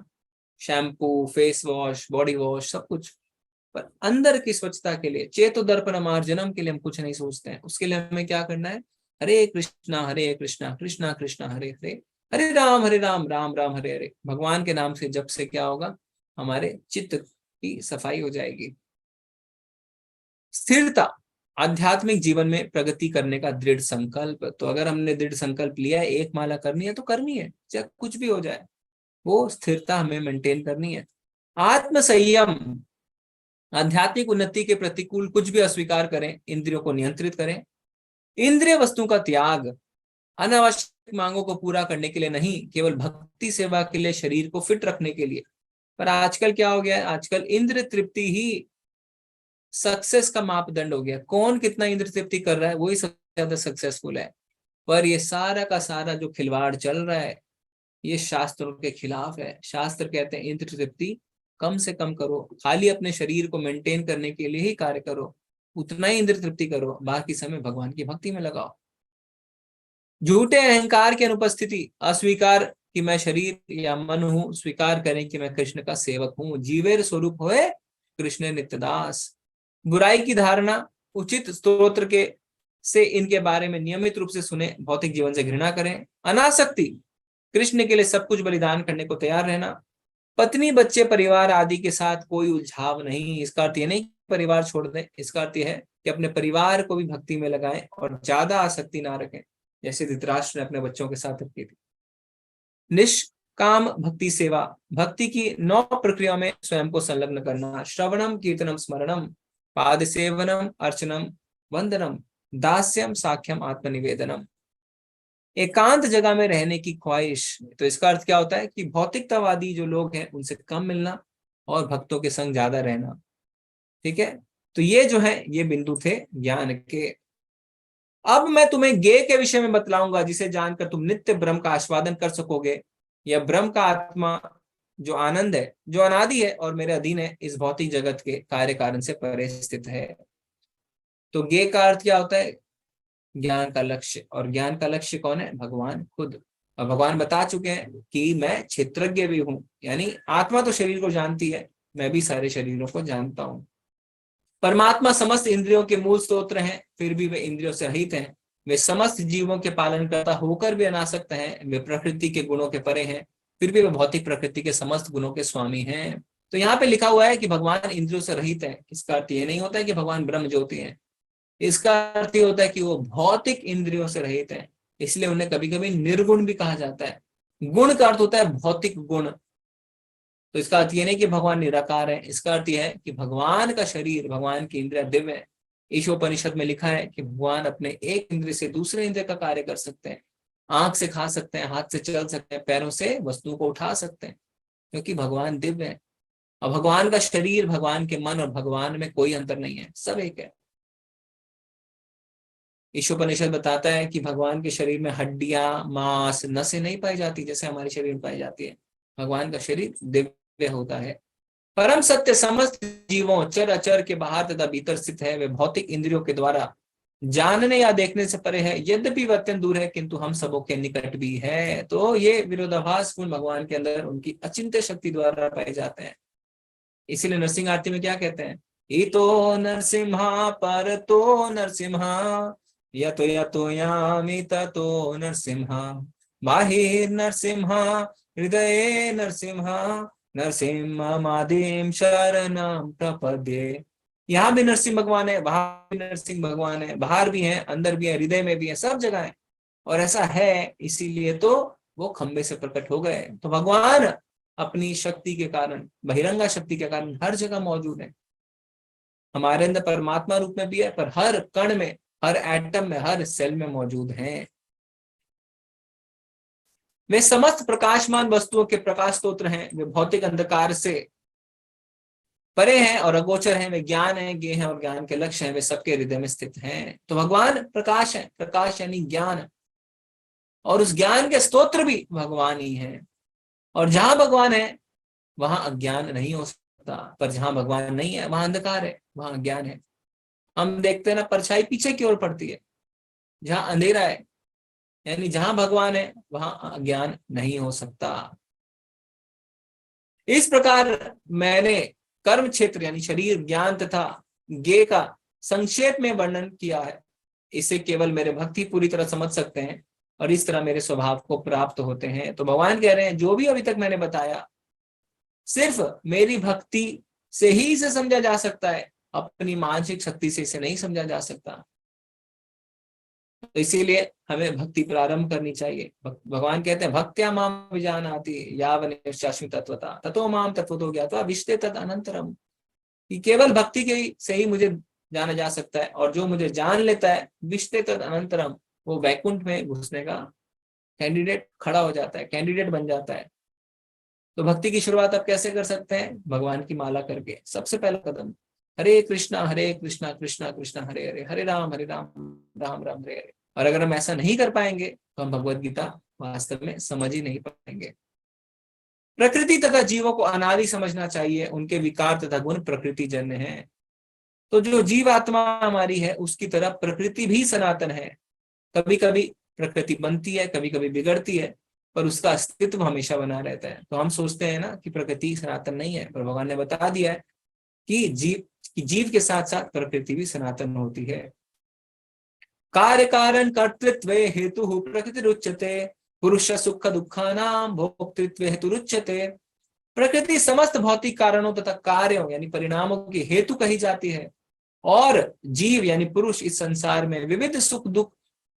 shampoo, face wash, body wash, सब कुछ। पर अंदर की स्वच्छता के लिए, चेतो दर्पण मार्जनम के लिए हम कुछ नहीं सोचते हैं। उसके लिए हमें क्या करना है? हरे कृष्णा कृष्णा कृष्णा हरे हरे, हरे राम राम राम हरे हरे। भगवान के नाम से जब से क्या होगा? हमारे चित्त की सफाई हो जाएगी। स्थिरता, आध्यात्मिक जीवन में प्रगति करने का दृढ़ संकल्प। तो अगर हमने दृढ़ संकल्प लिया है एक माला करनी है तो करनी है, चाहे कुछ भी हो जाए, वो स्थिरता हमें मेंटेन करनी है। आत्म संयम, आध्यात्मिक उन्नति के प्रतिकूल कुछ भी अस्वीकार करें, इंद्रियों को नियंत्रित करें। इंद्रिय वस्तु का त्याग, अनावश्यक मांगों को पूरा करने के लिए नहीं, केवल भक्ति सेवा के लिए, शरीर को फिट रखने के लिए। पर आजकल क्या हो गया है, आजकल इंद्र तृप्ति ही सक्सेस का मापदंड हो गया। कौन कितना इंद्र तृप्ति कर रहा है वही सबसे ज्यादा सक्सेसफुल है। पर ये सारा का सारा जो खिलवाड़ चल रहा है ये शास्त्रों के खिलाफ है। शास्त्र कहते हैं इंद्र तृप्ति कम से कम करो, खाली अपने शरीर को मेंटेन करने के लिए ही कार्य करो, उतना ही इंद्र तृप्ति करो, बाकी समय भगवान की भक्ति में लगाओ। झूठे अहंकार की अनुपस्थिति, अस्वीकार कि मैं शरीर या मन हूं, स्वीकार करें कि मैं कृष्ण का सेवक हूं। जीवेर स्वरूप होए कृष्ण नित्यदास। बुराई की धारणा, उचित स्तोत्र के से इनके बारे में नियमित रूप से सुने, भौतिक जीवन से घृणा करें। अनासक्ति, कृष्ण के लिए सब कुछ बलिदान करने को तैयार रहना। पत्नी बच्चे परिवार आदि के साथ कोई उलझाव नहीं। इसका अर्थ यह नहीं परिवार छोड़ दें, इसका अर्थ यह है कि अपने परिवार को भी भक्ति में लगाएं और ज्यादा आसक्ति ना रखें, जैसे धृतराष्ट्र ने अपने बच्चों के साथ रखी थी। निष्काम भक्ति सेवा, भक्ति की 9 प्रक्रियाओं में स्वयं को संलग्न करना। श्रवणम, कीर्तनम, स्मरणम, पाद सेवनम, अर्चनम, वंदनम, दास्यम, साख्यम, आत्मनिवेदनम। एकांत जगह में रहने की ख्वाहिश, तो इसका अर्थ क्या होता है कि भौतिकतावादी जो लोग हैं उनसे कम मिलना और भक्तों के संग ज्यादा रहना। ठीक है, तो ये जो है ये बिंदु थे ज्ञान के। अब मैं तुम्हें ज्ञेय के विषय में बतलाऊंगा, जिसे जानकर तुम नित्य ब्रह्म का आस्वादन कर सकोगे। यह ब्रह्म का आत्मा जो आनंद है, जो अनादि है और मेरे अधीन है, इस भौतिक जगत के कार्य कारण से परे स्थित है। तो ज्ञेय का अर्थ क्या होता है, ज्ञान का लक्ष्य। और ज्ञान का लक्ष्य कौन है, भगवान खुद। और भगवान बता चुके हैं कि मैं क्षेत्रज्ञ भी हूं, यानी आत्मा तो शरीर को जानती है, मैं भी सारे शरीरों को जानता हूं। परमात्मा समस्त इंद्रियों के मूल स्तोत्र हैं, फिर भी वे इंद्रियों से रहित हैं। वे समस्त जीवों के पालन करता होकर भी अनासक्त हैं। वे प्रकृति के गुणों के परे हैं, फिर भी वे भौतिक प्रकृति के समस्त गुणों के स्वामी हैं। तो यहाँ पे लिखा हुआ है कि भगवान इंद्रियों से रहित है। इसका अर्थ ये नहीं होता है कि भगवान ब्रह्म ज्योति है, इसका अर्थ ये होता है कि वो भौतिक इंद्रियों से रहित है, इसलिए उन्हें कभी कभी निर्गुण भी कहा जाता है। गुण का अर्थ होता है भौतिक गुण। तो इसका अर्थ ये नहीं कि भगवान निराकार है, इसका अर्थ यह है कि भगवान का शरीर, भगवान की इंद्रिया दिव्य है। ईशोपनिषद में लिखा है कि भगवान अपने एक इंद्रिय से दूसरे इंद्रिय का कार्य कर सकते हैं। आंख से खा सकते हैं, हाथ से चल सकते हैं, पैरों से वस्तुओं को उठा सकते हैं, क्योंकि भगवान दिव्य है। और भगवान का शरीर, भगवान के मन और भगवान में कोई अंतर नहीं है, सब एक है। ईशोपनिषद बताता है कि भगवान के शरीर में हड्डियां, मांस, नसें नहीं पाई जाती जैसे हमारे शरीर में पाई जाती है। भगवान का शरीर दिव्य होता है। परम सत्य समस्त जीवों, चर अचर के बाहर तथा भीतर स्थित है। वे भौतिक इंद्रियों के द्वारा जानने या देखने से परे है, यद्यपि वह अत्यंत दूर है किंतु हम सबों के निकट भी है। तो ये विरोधाभास पूर्ण भगवान के अंदर उनकी अचिंत्य शक्ति द्वारा पाए जाते हैं। इसीलिए नरसिंह आरती में क्या कहते हैं, इतो नरसिम्हा पर तो नरसिम्हा, यतो यतो यामि ततो नरसिम्हा, बाहिर नरसिम्हा हृदये नरसिम्हा, नरसिम्हमादिं शरणं प्रपद्ये। यहाँ भी नरसिंह भगवान है, वहां भी नरसिंह भगवान है, बाहर भी है, अंदर भी है, हृदय में भी है, सब जगह है। और ऐसा है इसीलिए तो वो खंबे से प्रकट हो गए। तो भगवान अपनी शक्ति के कारण, बहिरंगा शक्ति के कारण हर जगह मौजूद है। हमारे अंदर परमात्मा रूप में भी है, पर हर कण में, हर एटम में, हर सेल में मौजूद हैं। वे समस्त प्रकाशमान वस्तुओं के प्रकाश स्तोत्र हैं। वे भौतिक अंधकार से परे हैं और अगोचर हैं। वे ज्ञान है, ज्ञेय हैं और ज्ञान के लक्ष्य हैं। वे सबके हृदय में स्थित हैं। तो भगवान प्रकाश है, प्रकाश यानी ज्ञान, और उस ज्ञान के स्तोत्र भी भगवान ही है। और जहां भगवान है वहां अज्ञान नहीं हो सकता, पर जहां भगवान नहीं है वहां अंधकार है, वहां अज्ञान है। हम देखते हैं ना, परछाई पीछे की ओर पड़ती है। जहां अंधेरा है, यानी जहां भगवान है वहां अज्ञान नहीं हो सकता। इस प्रकार मैंने कर्म क्षेत्र यानी शरीर, ज्ञान तथा ज्ञेय का संक्षेप में वर्णन किया है। इसे केवल मेरे भक्ति पूरी तरह समझ सकते हैं और इस तरह मेरे स्वभाव को प्राप्त होते हैं। तो भगवान कह रहे हैं जो भी अभी तक मैंने बताया सिर्फ मेरी भक्ति से ही इसे समझा जा सकता है। अपनी मानसिक शक्ति से इसे नहीं समझा जा सकता। तो इसीलिए हमें भक्ति प्रारंभ करनी चाहिए। भगवान कहते हैं भक्त्या माम विजानाति यावनिश्चास्मि तत्वता ततो माम तत्वतो ज्ञात्वा विशते तद अनंतरम, कि केवल भक्ति के से ही मुझे जाना जा सकता है, और जो मुझे जान लेता है विशते तद अनंतरम, वो वैकुंठ में घुसने का कैंडिडेट खड़ा हो जाता है, कैंडिडेट बन जाता है। तो भक्ति की शुरुआत आप कैसे कर सकते हैं? भगवान की माला करके। सबसे पहला कदम हरे कृष्णा कृष्णा कृष्णा हरे हरे, हरे राम राम राम हरे हरे। और अगर हम ऐसा नहीं कर पाएंगे तो हम भगवद गीता वास्तव में समझ ही नहीं पाएंगे। प्रकृति तथा जीवों को अनादि समझना चाहिए, उनके विकार तथा गुण प्रकृति जन्य है। तो जो जीवात्मा हमारी है उसकी तरह प्रकृति भी सनातन है। कभी कभी प्रकृति बनती है, कभी कभी बिगड़ती है, पर उसका अस्तित्व हमेशा बना रहता है। तो हम सोचते हैं ना कि प्रकृति सनातन नहीं है, पर भगवान ने बता दिया है कि जीव के साथ साथ प्रकृति भी सनातन होती है। कार्य कारण कर्तृत्व हेतु प्रकृति रुच्यते, पुरुष सुख दुखानाम भोक्तृत्व हेतु रुच्यते। प्रकृति समस्त भौतिक कारणों तथा कार्यों यानी परिणामों की हेतु कही जाती है, और जीव यानी पुरुष इस संसार में विविध सुख दुख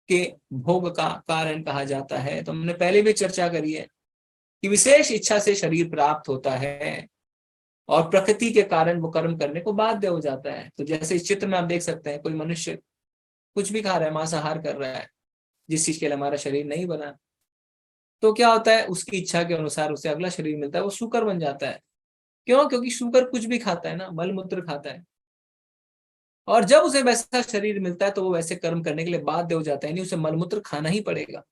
के भोग का कारण कहा जाता है। तो हमने पहले भी चर्चा करी है कि विशेष इच्छा से शरीर प्राप्त होता है, और प्रकृति के कारण वो कर्म करने को बाध्य हो जाता है। तो जैसे इस चित्र में आप देख सकते हैं, कोई मनुष्य कुछ भी खा रहा है, मांसाहार कर रहा है, जिस चीज के लिए हमारा शरीर नहीं बना, तो क्या होता है, उसकी इच्छा के अनुसार उसे अगला शरीर मिलता है, वो शूकर बन जाता है। क्यों? क्योंकि शूकर कुछ भी खाता है ना, मल मूत्र खाता है, और जब उसे वैसा शरीर मिलता है तो वो वैसे कर्म करने के लिए बाध्य हो जाता है, यानी उसे मलमूत्र खाना ही पड़ेगा।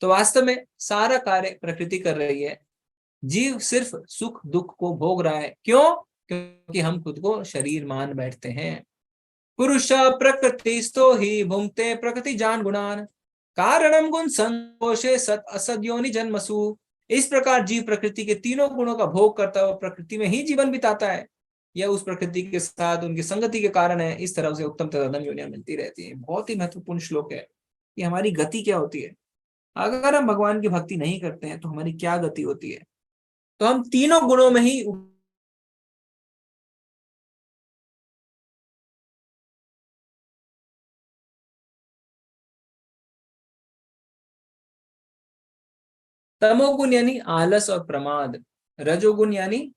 तो वास्तव में सारा कार्य प्रकृति कर रही है, जीव सिर्फ सुख दुख को भोग रहा है। क्यों? क्योंकि हम खुद को शरीर मान बैठते हैं। पुरुष प्रकृति स्तो ही भुंक्ते प्रकृति जान गुणान, कारणम गुण संतोषे सत असद योनि जन्मसु। इस प्रकार जीव प्रकृति के तीनों गुणों का भोग करता हुआ प्रकृति में ही जीवन बिताता है। यह उस प्रकृति के साथ उनकी संगति के कारण है। इस तरह से उत्तम तथा अधम योनियां मिलती रहती है। बहुत ही महत्वपूर्ण श्लोक है कि हमारी गति क्या होती है। अगर हम भगवान की भक्ति नहीं करते हैं तो हमारी क्या गति होती है? तो हम तीनों गुणों में ही तमोगुण यानी आलस और प्रमाद, रजोगुण यानी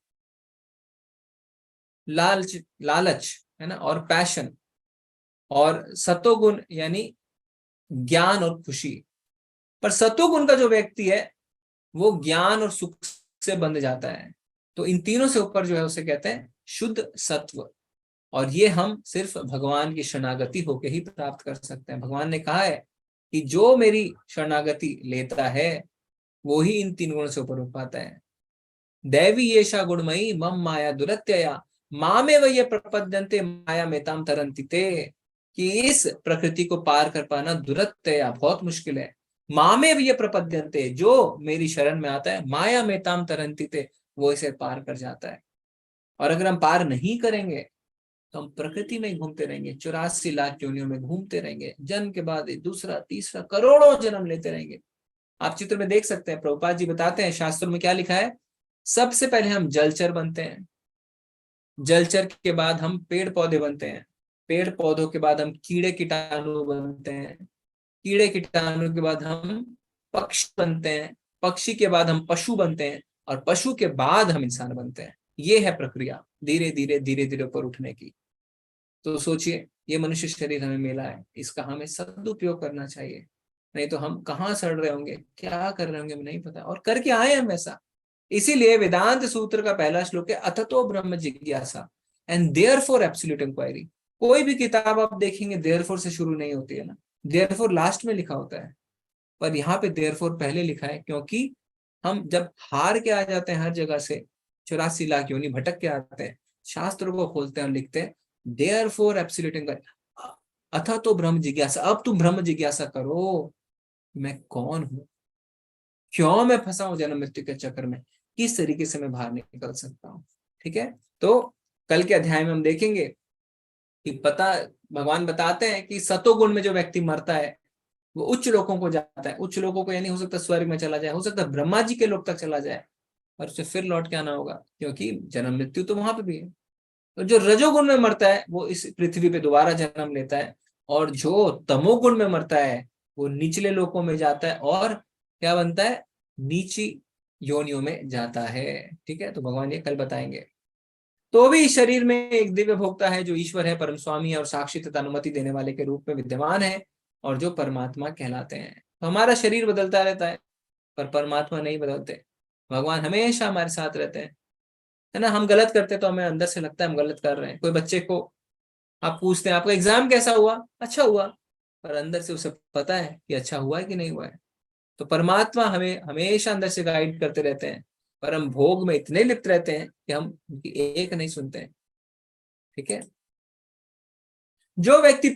लालच है ना, और पैशन, और सतोगुण यानी ज्ञान और खुशी। पर सतोगुण का जो व्यक्ति है वो ज्ञान और सुख से बंध जाता है। तो इन तीनों से ऊपर जो है उसे कहते हैं शुद्ध सत्व, और ये हम सिर्फ भगवान की शरणागति होके ही प्राप्त कर सकते हैं। भगवान ने कहा है कि जो मेरी शरणागति लेता है वो ही इन तीन गुणों से ऊपर उठ पाता है। दैवी येषा गुणमयी मम माया दुरत्यया मामे वह प्रपद्यन्ते माया मेताम तरन्ति ते, कि इस प्रकृति को पार कर पाना दुरत्यया बहुत मुश्किल है। मामे वह प्रपद्यन्ते, जो मेरी शरण में आता है, माया मेताम तरन्ति ते, वो इसे पार कर जाता है। और अगर हम पार नहीं करेंगे तो हम प्रकृति में घूमते रहेंगे, 84 लाख योनियों में घूमते रहेंगे, जन्म के बाद दूसरा तीसरा करोड़ों जन्म लेते रहेंगे। आप चित्र में देख सकते हैं, प्रभुपाद जी बताते हैं शास्त्रों में क्या लिखा है। सबसे पहले हम जलचर बनते हैं, जलचर के बाद हम पेड़ पौधे बनते हैं, पेड़ पौधों के बाद हम कीड़े कीटाणु बनते हैं, कीड़े कीटाणु के बाद हम पक्षी बनते हैं, पक्षी के बाद हम पशु बनते हैं, और पशु के बाद हम इंसान बनते हैं। ये है प्रक्रिया धीरे धीरे ऊपर उठने की। तो सोचिए, ये मनुष्य शरीर हमें मिला है, इसका हमें सदुपयोग करना चाहिए, नहीं तो हम कहाँ सड़ रहे होंगे, क्या कर रहे होंगे हमें नहीं पता, और करके आए हम ऐसा। इसीलिए वेदांत सूत्र का पहला श्लोक है अथतो ब्रह्म जिज्ञासा एंड देयरफॉर एब्सोल्यूट इंक्वायरी। कोई भी किताब आप देखेंगे देयरफॉर से शुरू नहीं होती है ना, देयरफॉर लास्ट में लिखा होता है, पर यहाँ पे देयरफॉर पहले लिखा है, क्योंकि हम जब हार के आ जाते हैं हर जगह से, 84 लाख योनि भटक के आते हैं, शास्त्रों को खोलते हैं और लिखते हैं देयरफॉर एब्सोल्यूट इंक्वायरी, अथा तो ब्रह्म जिज्ञासा। अब तुम ब्रह्म जिज्ञासा करो, मैं कौन हूं, क्यों मैं फंसा हूं जन्म मृत्यु के चक्कर में, किस तरीके से मैं बाहर निकल सकता हूँ। ठीक है, तो कल के अध्याय में हम देखेंगे कि भगवान बताते हैं कि सतोगुण में जो व्यक्ति मरता है वो उच्च लोकों को जाता है। उच्च लोकों को यानी हो सकता है स्वर्ग में चला जाए, हो सकता है ब्रह्मा जी के लोक तक चला जाए, और उसे फिर लौट के आना होगा, क्योंकि जन्म मृत्यु तो वहां पे भी है। तो जो रजोगुण में मरता है वो इस पृथ्वी पे दोबारा जन्म लेता है, और जो तमोगुण में मरता है वो निचले लोकों में जाता है और क्या बनता है, नीची योनियों में जाता है। ठीक है, तो भगवान ये कल बताएंगे। तो भी शरीर में एक दिव्य भोक्ता है जो ईश्वर है, परम स्वामी है और साक्षी तथा अनुमति देने वाले के रूप में विद्यमान है, और जो परमात्मा कहलाते हैं। तो हमारा शरीर बदलता रहता है पर परमात्मा नहीं बदलते। भगवान हमेशा हमारे साथ रहते हैं, है ना। हम गलत करते तो हमें अंदर से लगता है हम गलत कर रहे हैं। कोई बच्चे को आप पूछते हैं आपका एग्जाम कैसा हुआ, अच्छा हुआ, पर अंदर से उसे पता है कि अच्छा हुआ है कि नहीं हुआ है। तो परमात्मा हमें हमेशा अंदर से गाइड करते रहते हैं, पर हम भोग में इतने लिप्त रहते हैं कि हम उनकी एक नहीं सुनते हैं। ठीक है, जो व्यक्ति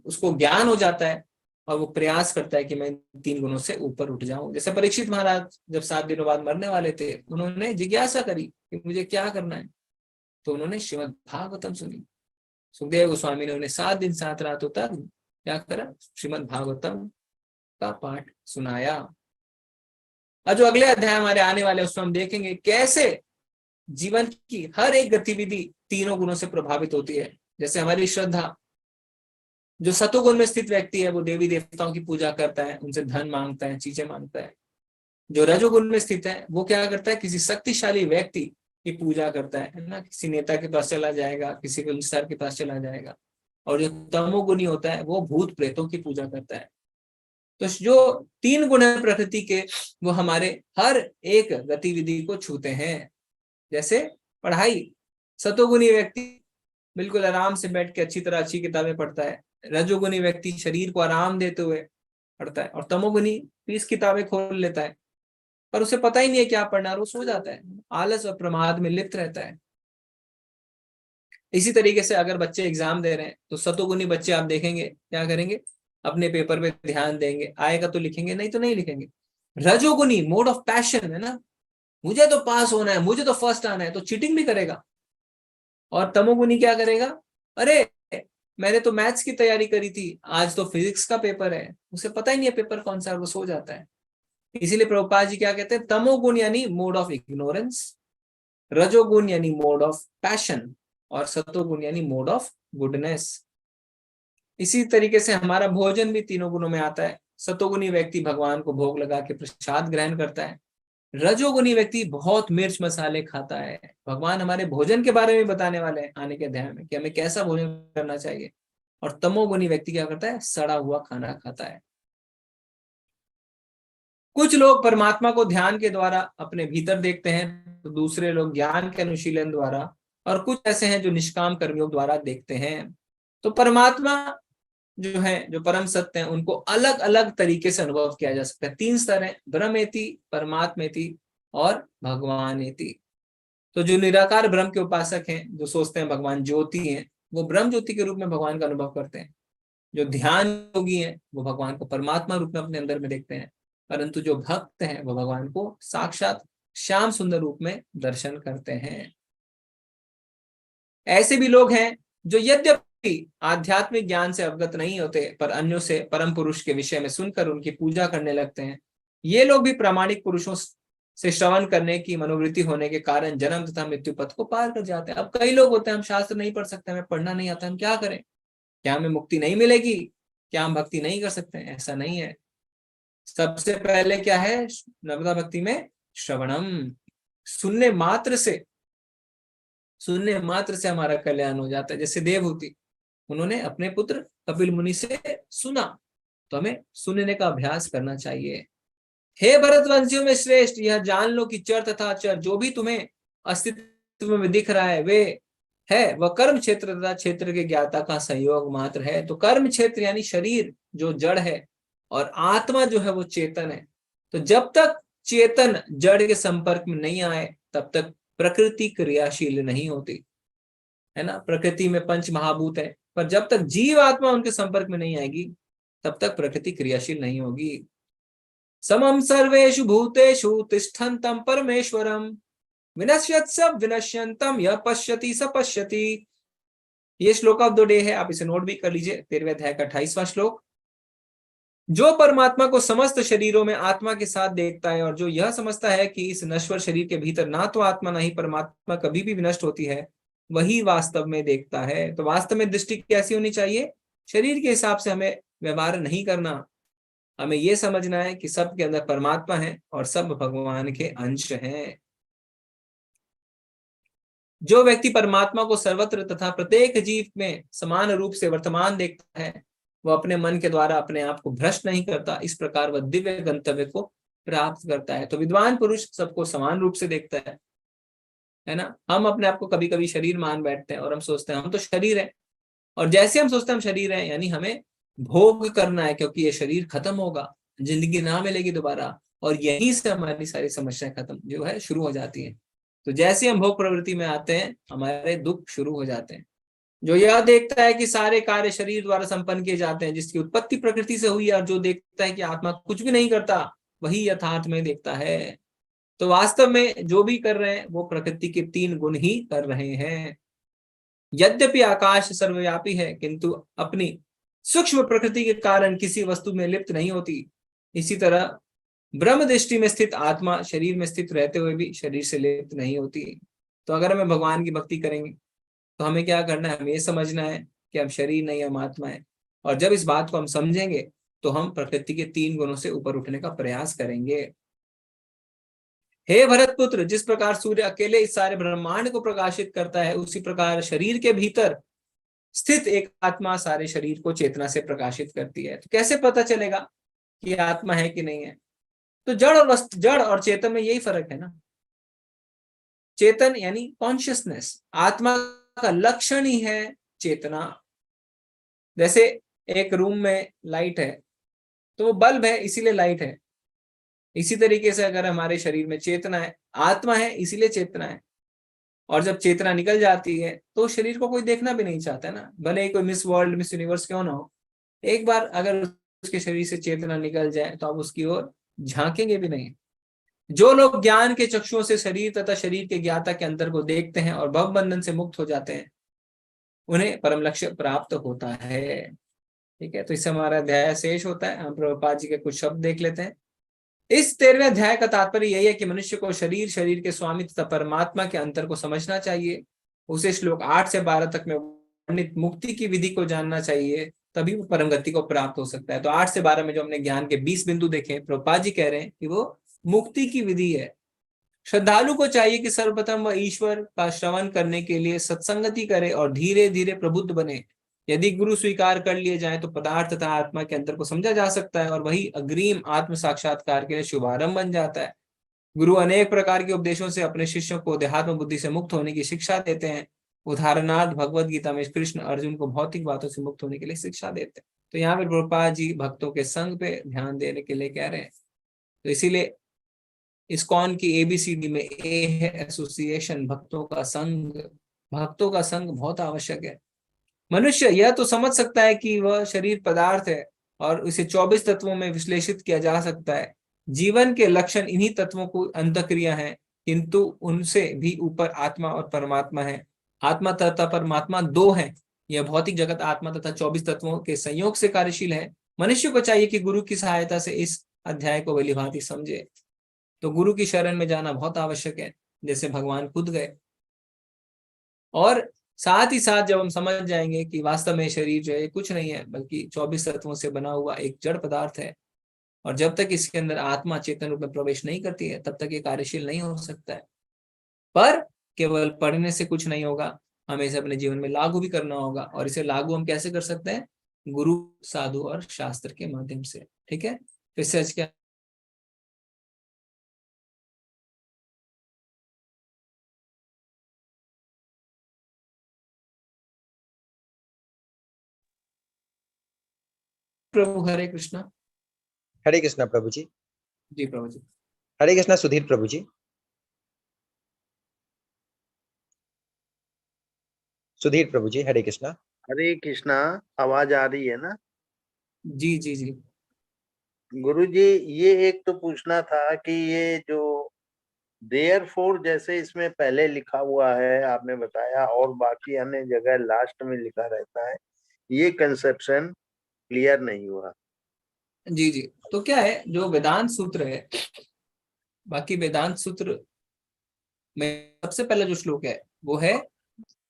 उसको ज्ञान हो जाता है और वो प्रयास करता है कि मैं 3 गुणों से ऊपर उठ जाऊं। जैसे परीक्षित महाराज जब 7 दिनों बाद मरने वाले थे, उन्होंने जिज्ञासा करी कि मुझे क्या करना है, तो उन्होंने श्रीमद् भागवतम सुनी। सुखदेव गोस्वामी ने उन्हें 7 दिन 7 रातों तक क्या करा, श्रीमद् भागवतम का पाठ सुनाया। और जो अगले अध्याय हमारे आने वाले उसमें हम देखेंगे कैसे जीवन की हर एक गतिविधि तीनों गुणों से प्रभावित होती है। जैसे हमारी श्रद्धा, जो सतोगुण में स्थित व्यक्ति है वो देवी देवताओं की पूजा करता है, उनसे धन मांगता है, चीजें मांगता है। जो रजोगुण में स्थित है वो क्या करता है, किसी शक्तिशाली व्यक्ति की पूजा करता है ना, किसी नेता के पास चला जाएगा, किसी फिल्म स्टार के पास चला जाएगा। और जो तमोगुणी होता है वो भूत प्रेतों की पूजा करता है। तो जो 3 गुण है प्रकृति के, वो हमारे हर एक गतिविधि को छूते हैं। जैसे पढ़ाई, सतोगुणी व्यक्ति बिल्कुल आराम से बैठ के अच्छी तरह अच्छी किताबें पढ़ता है, रजोगुणी व्यक्ति शरीर को आराम देते हुए पढ़ता है, और तमोगुणी 20 किताबें खोल लेता है पर उसे पता ही नहीं है क्या पढ़ना, और वो सो जाता है, आलस और प्रमाद में लिप्त रहता है। इसी तरीके से अगर बच्चे एग्जाम दे रहे हैं तो सतोगुणी बच्चे आप देखेंगे क्या करेंगे, अपने पेपर पे ध्यान देंगे, आएगा तो लिखेंगे, नहीं तो नहीं लिखेंगे। रजोगुणी मोड ऑफ पैशन है ना, मुझे तो पास होना है, मुझे तो फर्स्ट आना है, तो चीटिंग भी करेगा। और तमोगुणी क्या करेगा, अरे मैंने तो मैथ्स की तैयारी करी थी, आज तो फिजिक्स का पेपर है, उसे पता ही नहीं है पेपर कौन सा है, वो सो जाता है। इसीलिए प्रभुपाद जी क्या कहते हैं, तमोगुण यानी मोड ऑफ इग्नोरेंस, रजोगुण यानी मोड ऑफ पैशन, और सतोगुण यानी मोड ऑफ गुडनेस। इसी तरीके से हमारा भोजन भी तीनों गुणों में आता है। सतोगुणी व्यक्ति भगवान को भोग लगा के प्रसाद ग्रहण करता है, रजोगुणी व्यक्ति बहुत मिर्च मसाले खाता है। भगवान हमारे भोजन के बारे में बताने वाले हैं आने के अध्याय में कि हमें कैसा भोजन करना चाहिए। और तमोगुणी व्यक्ति क्या करता है, सड़ा हुआ खाना खाता है। कुछ लोग परमात्मा को ध्यान के द्वारा अपने भीतर देखते हैं, तो दूसरे लोग ज्ञान के अनुशीलन द्वारा, और कुछ ऐसे हैं जो निष्काम कर्मियों द्वारा देखते हैं। तो परमात्मा जो है, जो परम सत्य है, उनको अलग अलग तरीके से अनुभव किया जा सकता है। 3 स्तर है, ब्रह्मेति, परमात्मेति और भगवानेति। तो जो निराकार ब्रह्म के उपासक हैं, जो सोचते हैं भगवान ज्योति हैं, वो ब्रह्म ज्योति के रूप में भगवान का अनुभव करते हैं। जो ध्यान योगी हैं वो भगवान को परमात्मा रूप में अपने अंदर में देखते हैं, परंतु जो भक्त हैं वो भगवान को साक्षात श्याम सुंदर रूप में दर्शन करते हैं। ऐसे भी लोग हैं जो यद्यपि आध्यात्मिक ज्ञान से अवगत नहीं होते, पर अन्यों से परम पुरुष के विषय में सुनकर उनकी पूजा करने लगते हैं। ये लोग भी प्रामाणिक पुरुषों से श्रवण करने की मनोवृत्ति होने के कारण जन्म तथा मृत्यु पथ को पार कर जाते हैं। अब कई लोग होते हैं, हम शास्त्र नहीं पढ़ सकते, हमें पढ़ना नहीं आता, हम क्या करें, क्या हमें मुक्ति नहीं मिलेगी, क्या हम भक्ति नहीं कर सकते? ऐसा नहीं है। सबसे पहले क्या है नवदा भक्ति में, श्रवणम, सुनने मात्र से हमारा कल्याण हो जाता है। जैसे देवहूति, उन्होंने अपने पुत्र कपिल मुनि से सुना, तो हमें सुनने का अभ्यास करना चाहिए। हे भरतवंशियों में श्रेष्ठ, यह जान लो कि चर तथा अचर जो भी तुम्हें अस्तित्व में दिख रहा है वे है वह कर्म क्षेत्र तथा क्षेत्र के ज्ञाता का संयोग मात्र है। तो कर्म क्षेत्र यानी शरीर जो जड़ है, और आत्मा जो है वो चेतन है। तो जब तक चेतन जड़ के संपर्क में नहीं आए तब तक प्रकृति क्रियाशील नहीं होती, है ना। प्रकृति में 5 महाभूत है, पर जब तक जीव आत्मा उनके संपर्क में नहीं आएगी तब तक प्रकृति क्रियाशील नहीं होगी। समम सर्वेषु भूतेषु तिष्ठन्तं परमेश्वरम विनश्यत्स विनश्यन्तम यः पश्यति स पश्यति। ये श्लोक ऑफ द डे है, आप इसे नोट भी कर लीजिए। 13वें अध्याय का 28वां श्लोक। जो परमात्मा को समस्त शरीरों में आत्मा के साथ देखता है और जो यह समझता है कि इस नश्वर शरीर के भीतर ना तो आत्मा ना ही परमात्मा कभी भी विनष्ट होती है, वही वास्तव में देखता है। तो वास्तव में दृष्टि कैसी होनी चाहिए? शरीर के हिसाब से हमें व्यवहार नहीं करना। हमें यह समझना है कि सब के अंदर परमात्मा है और सब भगवान के अंश हैं। जो व्यक्ति परमात्मा को सर्वत्र तथा प्रत्येक जीव में समान रूप से वर्तमान देखता है, वह अपने मन के द्वारा अपने आप को भ्रष्ट नहीं करता। इस प्रकार वह दिव्य गंतव्य को प्राप्त करता है। तो विद्वान पुरुष सबको समान रूप से देखता है ना। हम अपने आप को कभी कभी शरीर मान बैठते हैं और हम सोचते हैं हम तो शरीर है, और जैसे हम सोचते हैं हम शरीर है यानी हमें भोग करना है, क्योंकि ये शरीर खत्म होगा, जिंदगी ना मिलेगी दोबारा, और यहीं से हमारी सारी समस्याएं खत्म जो है शुरू हो जाती हैं। तो जैसे हम भोग प्रवृत्ति में आते हैं हमारे दुख शुरू हो जाते हैं। जो यह देखता है कि सारे कार्य शरीर द्वारा संपन्न किए जाते हैं, जिसकी उत्पत्ति प्रकृति से हुई है, और जो देखता है कि आत्मा कुछ भी नहीं करता, वही यथार्थ में देखता है। तो वास्तव में जो भी कर रहे हैं वो प्रकृति के 3 गुण ही कर रहे हैं। यद्यपि आकाश सर्वव्यापी है, किंतु अपनी सूक्ष्म प्रकृति के कारण किसी वस्तु में लिप्त नहीं होती। इसी तरह ब्रह्म दृष्टि में स्थित आत्मा शरीर में स्थित रहते हुए भी शरीर से लिप्त नहीं होती। तो अगर हमें भगवान की भक्ति करेंगे तो हमें क्या करना है? हमें ये समझना है कि हम शरीर नहीं, हम आत्मा है। और जब इस बात को हम समझेंगे तो हम प्रकृति के 3 गुणों से ऊपर उठने का प्रयास करेंगे। हे भरत पुत्र, जिस प्रकार सूर्य अकेले इस सारे ब्रह्मांड को प्रकाशित करता है, उसी प्रकार शरीर के भीतर स्थित एक आत्मा सारे शरीर को चेतना से प्रकाशित करती है। तो कैसे पता चलेगा कि आत्मा है कि नहीं है? तो जड़ और चेतन में यही फर्क है ना। चेतन यानी कॉन्शियसनेस, आत्मा का लक्षण ही है चेतना। जैसे एक रूम में लाइट है तो वो बल्ब है इसीलिए लाइट है। इसी तरीके से अगर हमारे शरीर में चेतना है, आत्मा है इसीलिए चेतना है। और जब चेतना निकल जाती है तो शरीर को कोई देखना भी नहीं चाहता ना, भले ही कोई मिस वर्ल्ड मिस यूनिवर्स क्यों ना हो। एक बार अगर उसके शरीर से चेतना निकल जाए तो आप उसकी ओर झांकेंगे भी नहीं। जो लोग ज्ञान के चक्षुओं से शरीर तथा शरीर के ज्ञाता के अंतर को देखते हैं और भव बंधन से मुक्त हो जाते हैं, उन्हें परम लक्ष्य प्राप्त होता है। ठीक है, तो इससे हमारा अध्याय शेष होता है। हम प्रभुपाद जी के कुछ शब्द देख लेते हैं। इस 13वें अध्याय का तात्पर्य यही है कि मनुष्य को शरीर के स्वामी तथा परमात्मा के अंतर को समझना चाहिए। उसे श्लोक 8 से 12 तक में वर्णित मुक्ति की विधि को जानना चाहिए, तभी वो परम गति को प्राप्त हो सकता है। तो 8 से 12 में जो हमने ज्ञान के 20 बिंदु देखे, प्रभुपाद जी कह रहे हैं कि वो मुक्ति की विधि है। श्रद्धालु को चाहिए कि सर्वप्रथम वह ईश्वर का श्रवण करने के लिए सत्संगति करे और धीरे धीरे प्रबुद्ध बने। यदि गुरु स्वीकार कर लिए जाए तो पदार्थ तथा आत्मा के अंतर को समझा जा सकता है और वही अग्रिम आत्म साक्षात्कार के लिए शुभारंभ बन जाता है। गुरु अनेक प्रकार के उपदेशों से अपने शिष्यों को देहात्म बुद्धि से मुक्त होने की शिक्षा देते हैं। उदाहरणार्थ भगवद गीता में कृष्ण अर्जुन को भौतिक बातों से मुक्त होने के लिए शिक्षा देते हैं। तो यहाँ पे प्रभुपाद जी भक्तों के संग पे ध्यान देने के लिए कह रहे हैं। तो इसीलिए इस्कॉन की ABCD में ए है एसोसिएशन, भक्तों का संग। भक्तों का संग बहुत आवश्यक है। मनुष्य यह तो समझ सकता है कि वह शरीर पदार्थ है और इसे 24 तत्वों में विश्लेषित किया जा सकता है। जीवन के लक्षण इन्हीं तत्वों को अंतःक्रिया है, किंतु उनसे भी ऊपर आत्मा और परमात्मा है। आत्मा तथा परमात्मा 2 हैं। यह भौतिक जगत आत्मा तथा 24 तत्वों के संयोग से कार्यशील है। मनुष्य को चाहिए कि गुरु की सहायता से इस अध्याय को भलीभांति समझे। तो गुरु की शरण में जाना बहुत आवश्यक है, जैसे भगवान खुद गए। और साथ ही साथ जब हम समझ जाएंगे कि वास्तव में शरीर जो है कुछ नहीं है बल्कि 24 तत्वों से बना हुआ एक जड़ पदार्थ है, और जब तक इसके अंदर आत्मा चेतन रूप में प्रवेश नहीं करती है तब तक ये कार्यशील नहीं हो सकता है। पर केवल पढ़ने से कुछ नहीं होगा, हमें इसे अपने जीवन में लागू भी करना होगा। और इसे लागू हम कैसे कर सकते हैं? गुरु, साधु और शास्त्र के माध्यम से। ठीक है, फिर से क्या प्रभु? हरे कृष्णा। हरे कृष्णा प्रभु जी। जी प्रभु जी। हरे कृष्णा सुधीर प्रभु जी। सुधीर प्रभु जी हरे कृष्णा। हरे कृष्णा। आवाज आ रही है ना? जी जी जी। गुरु जी, ये एक तो पूछना था कि ये जो देयरफॉर जैसे इसमें पहले लिखा हुआ है आपने बताया, और बाकी अन्य जगह लास्ट में लिखा रहता है, ये कंसेप्शन क्लियर नहीं हुआ। जी जी, तो क्या है जो वेदांत सूत्र है, बाकी वेदांत सूत्र में सबसे पहला जो श्लोक है वो है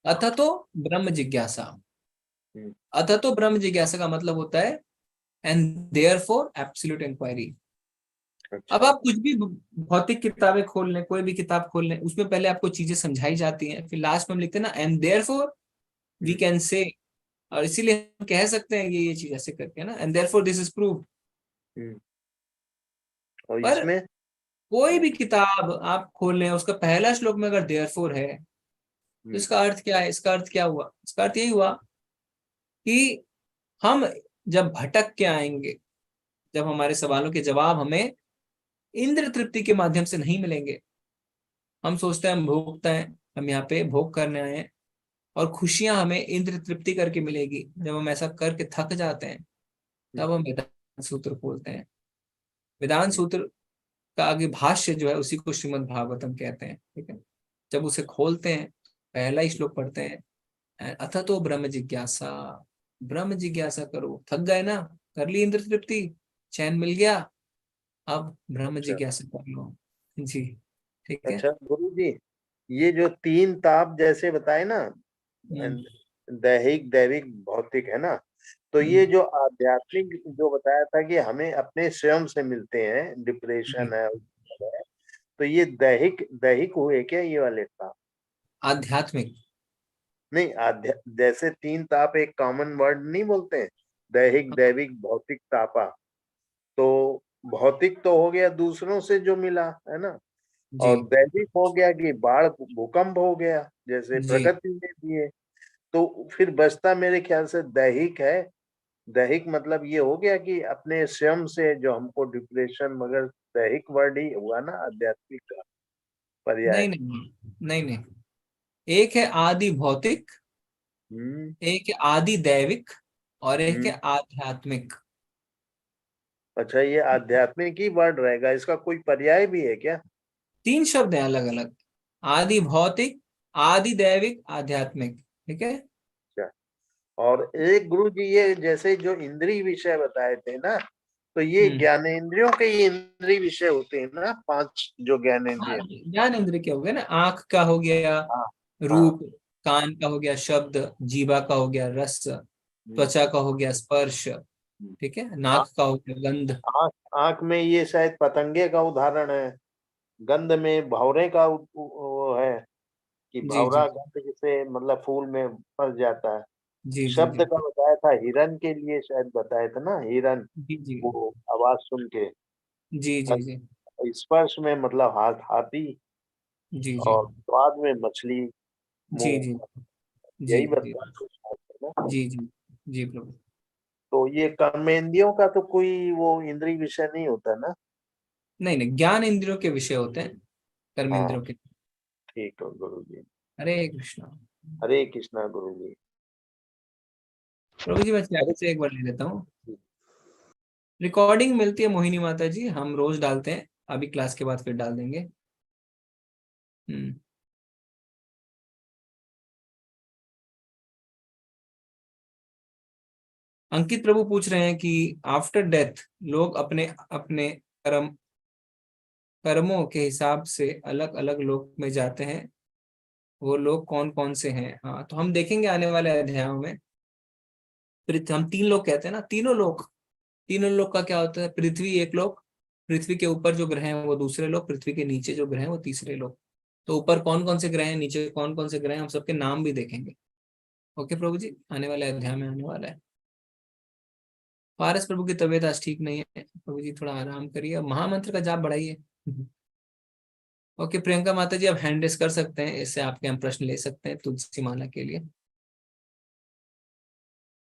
अथ तो ब्रह्म जिज्ञासा। अथ तो ब्रह्म जिज्ञासा का मतलब होता है एंड देयरफॉर एब्सोल्यूट इंक्वायरी। अब आप कुछ भी भौतिक किताबें खोल लें, कोई भी किताब खोल लें, उसमें पहले आपको चीजें समझाई जाती हैं, फिर लास्ट में हम लिखते हैं ना and therefore we can say, और इसीलिए हम कह सकते हैं ये चीज ऐसे करके ना, and therefore this is proved. और पर इसमें कोई भी किताब आप खोल लें, उसका पहला श्लोक में अगर देयरफॉर है तो इसका अर्थ क्या है? इसका अर्थ क्या हुआ? इसका अर्थ यही हुआ कि हम जब भटक के आएंगे, जब हमारे सवालों के जवाब हमें इंद्र तृप्ति के माध्यम से नहीं मिलेंगे, हम सोचते हैं हम भोगता है, हम यहाँ पे भोग करने आए हैं और खुशियां हमें इंद्र तृप्ति करके मिलेगी, जब हम ऐसा करके थक जाते हैं तब हम वेदांत सूत्र खोलते हैं। वेदांत सूत्र का आगे भाष्य जो है उसी को श्रीमद् भागवतम कहते हैं, ठीक है। जब उसे खोलते हैं, पहला ही श्लोक पढ़ते हैं, अथ तो ब्रह्म जिज्ञासा, ब्रह्म जिज्ञासा करो, थक गए ना, कर ली इंद्र तृप्ति, चैन मिल गया, अब ब्रह्म जिज्ञासा कर लो जी, ठीक है। अच्छा गुरु जी, ये जो तीन ताप जैसे बताए ना, दैहिक दैविक भौतिक है ना, तो ये जो आध्यात्मिक जो बताया था कि हमें अपने स्वयं से मिलते हैं, डिप्रेशन है, तो ये दैहिक दैहिक हुए क्या ये वाले ताप? आध्यात्मिक नहीं, जैसे तीन ताप एक कॉमन वर्ड नहीं बोलते हैं, दैहिक दैविक भौतिक तापा, तो भौतिक तो हो गया दूसरों से जो मिला है ना, और दैविक हो गया कि बाढ़ भूकंप हो गया जैसे प्रकृति ने दिए, तो फिर बचता मेरे ख्याल से दैहिक है। दैहिक मतलब ये हो गया कि अपने स्वयं से जो हमको डिप्रेशन, मगर दैहिक वर्ड ही हुआ ना आध्यात्मिक का पर्याय। नहीं, एक है आदि भौतिक, एक है आदि दैविक, और एक है आध्यात्मिक। अच्छा, ये आध्यात्मिक ही वर्ड रहेगा, इसका कोई पर्याय भी है क्या? तीन शब्द हैं अलग अलग, आदि भौतिक, आदि दैविक, आध्यात्मिक, ठीक है। और एक गुरु जी ये जैसे जो इंद्रिय विषय बताए थे ना, तो ये ज्ञानेंद्रियों के ये इंद्रिय विषय होते हैं ना, 5 जो ज्ञानेंद्रिय। ज्ञान इंद्रिय क्या हो गया ना, आंख का हो गया रूप, कान का हो गया शब्द, जीवा का हो गया रस, त्वचा का हो गया स्पर्श, ठीक है, नाक का हो गया गंध। आंख में ये शायद पतंगे का उदाहरण है, गंध में भौरे का वो है कि भौरा गंध से मतलब फूल में फंस जाता है। शब्द का बताया था, हिरन के लिए शायद बताया था ना, हिरन वो आवाज सुन के। जी। स्पर्श में मतलब हाथी, जी और स्वाद में मछली। जी यही बताया जी प्रभु। तो ये कर्मेंद्रियों का तो कोई वो इंद्रिय विषय नहीं होता ना? नहीं, ज्ञान इंद्रियों के विषय होते हैं, कर्मेंद्रियों के। ठीक है गुरु जी। हरे कृष्णा। हरे कृष्णा गुरु जी। प्रभु जी, मैं चैट से एक बार ले लेता हूँ, रिकॉर्डिंग मिलती है मोहिनी माता जी, हम रोज डालते हैं, अभी क्लास के बाद फिर डाल देंगे। अंकित प्रभु पूछ रहे हैं कि आफ्टर डेथ लोग अपने अपने कर्मों के हिसाब से अलग अलग लोक में जाते हैं, वो लोग कौन कौन से हैं? हाँ, तो हम देखेंगे आने वाले अध्यायों में। हम 3 लोग कहते हैं ना, तीनों लोग का क्या होता है? पृथ्वी एक लोक, पृथ्वी के ऊपर जो ग्रह हैं वो दूसरे लोग, पृथ्वी के नीचे जो ग्रह हैं वो तीसरे लोग। तो ऊपर कौन कौन से ग्रह हैं, नीचे कौन कौन से ग्रह हैं, हम सबके नाम भी देखेंगे। ओके प्रभु जी, आने वाले अध्याय में आने वाला है। पारस प्रभु की तबीयत आज ठीक नहीं है, प्रभु जी थोड़ा आराम करिए, महामंत्र का जाप बढ़ाइए। ओके प्रियंका माता जी, आप हैंड रेस कर सकते हैं, इससे आपके हम प्रश्न ले सकते हैं तुलसी माला के लिए।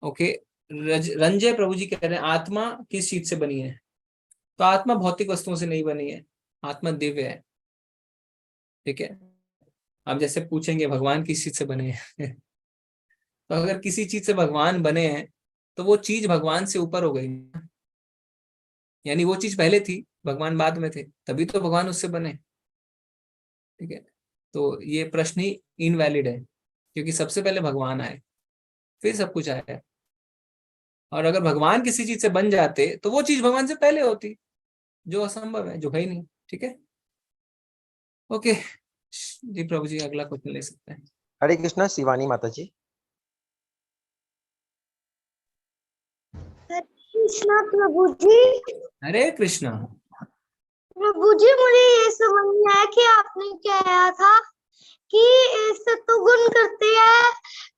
ओके, रंजय प्रभु जी कह रहे हैं आत्मा किस चीज से बनी है? तो आत्मा भौतिक वस्तुओं से नहीं बनी है, आत्मा दिव्य है, ठीक है। आप जैसे पूछेंगे भगवान किस चीज से बने हैं तो अगर किसी चीज से भगवान बने हैं तो वो चीज भगवान से ऊपर हो गई, यानी वो चीज पहले थी, भगवान बाद में थे, तभी तो भगवान उससे बने। ठीक है, तो ये प्रश्न ही इनवैलिड है, क्योंकि सबसे पहले भगवान आए, फिर सब कुछ आया। और अगर भगवान किसी चीज से बन जाते तो वो चीज भगवान से पहले होती, जो असंभव है, जो है ही नहीं। ठीक है, ओके जी प्रभु जी, अगला क्वेश्चन ले सकते हैं। हरे कृष्णा शिवानी माता जी। कृष्णा प्रभु जी। हरे कृष्णा। प्रभु जी, मुझे ये समझ में आया कि आपने कहा था कि सतोगुण करते हैं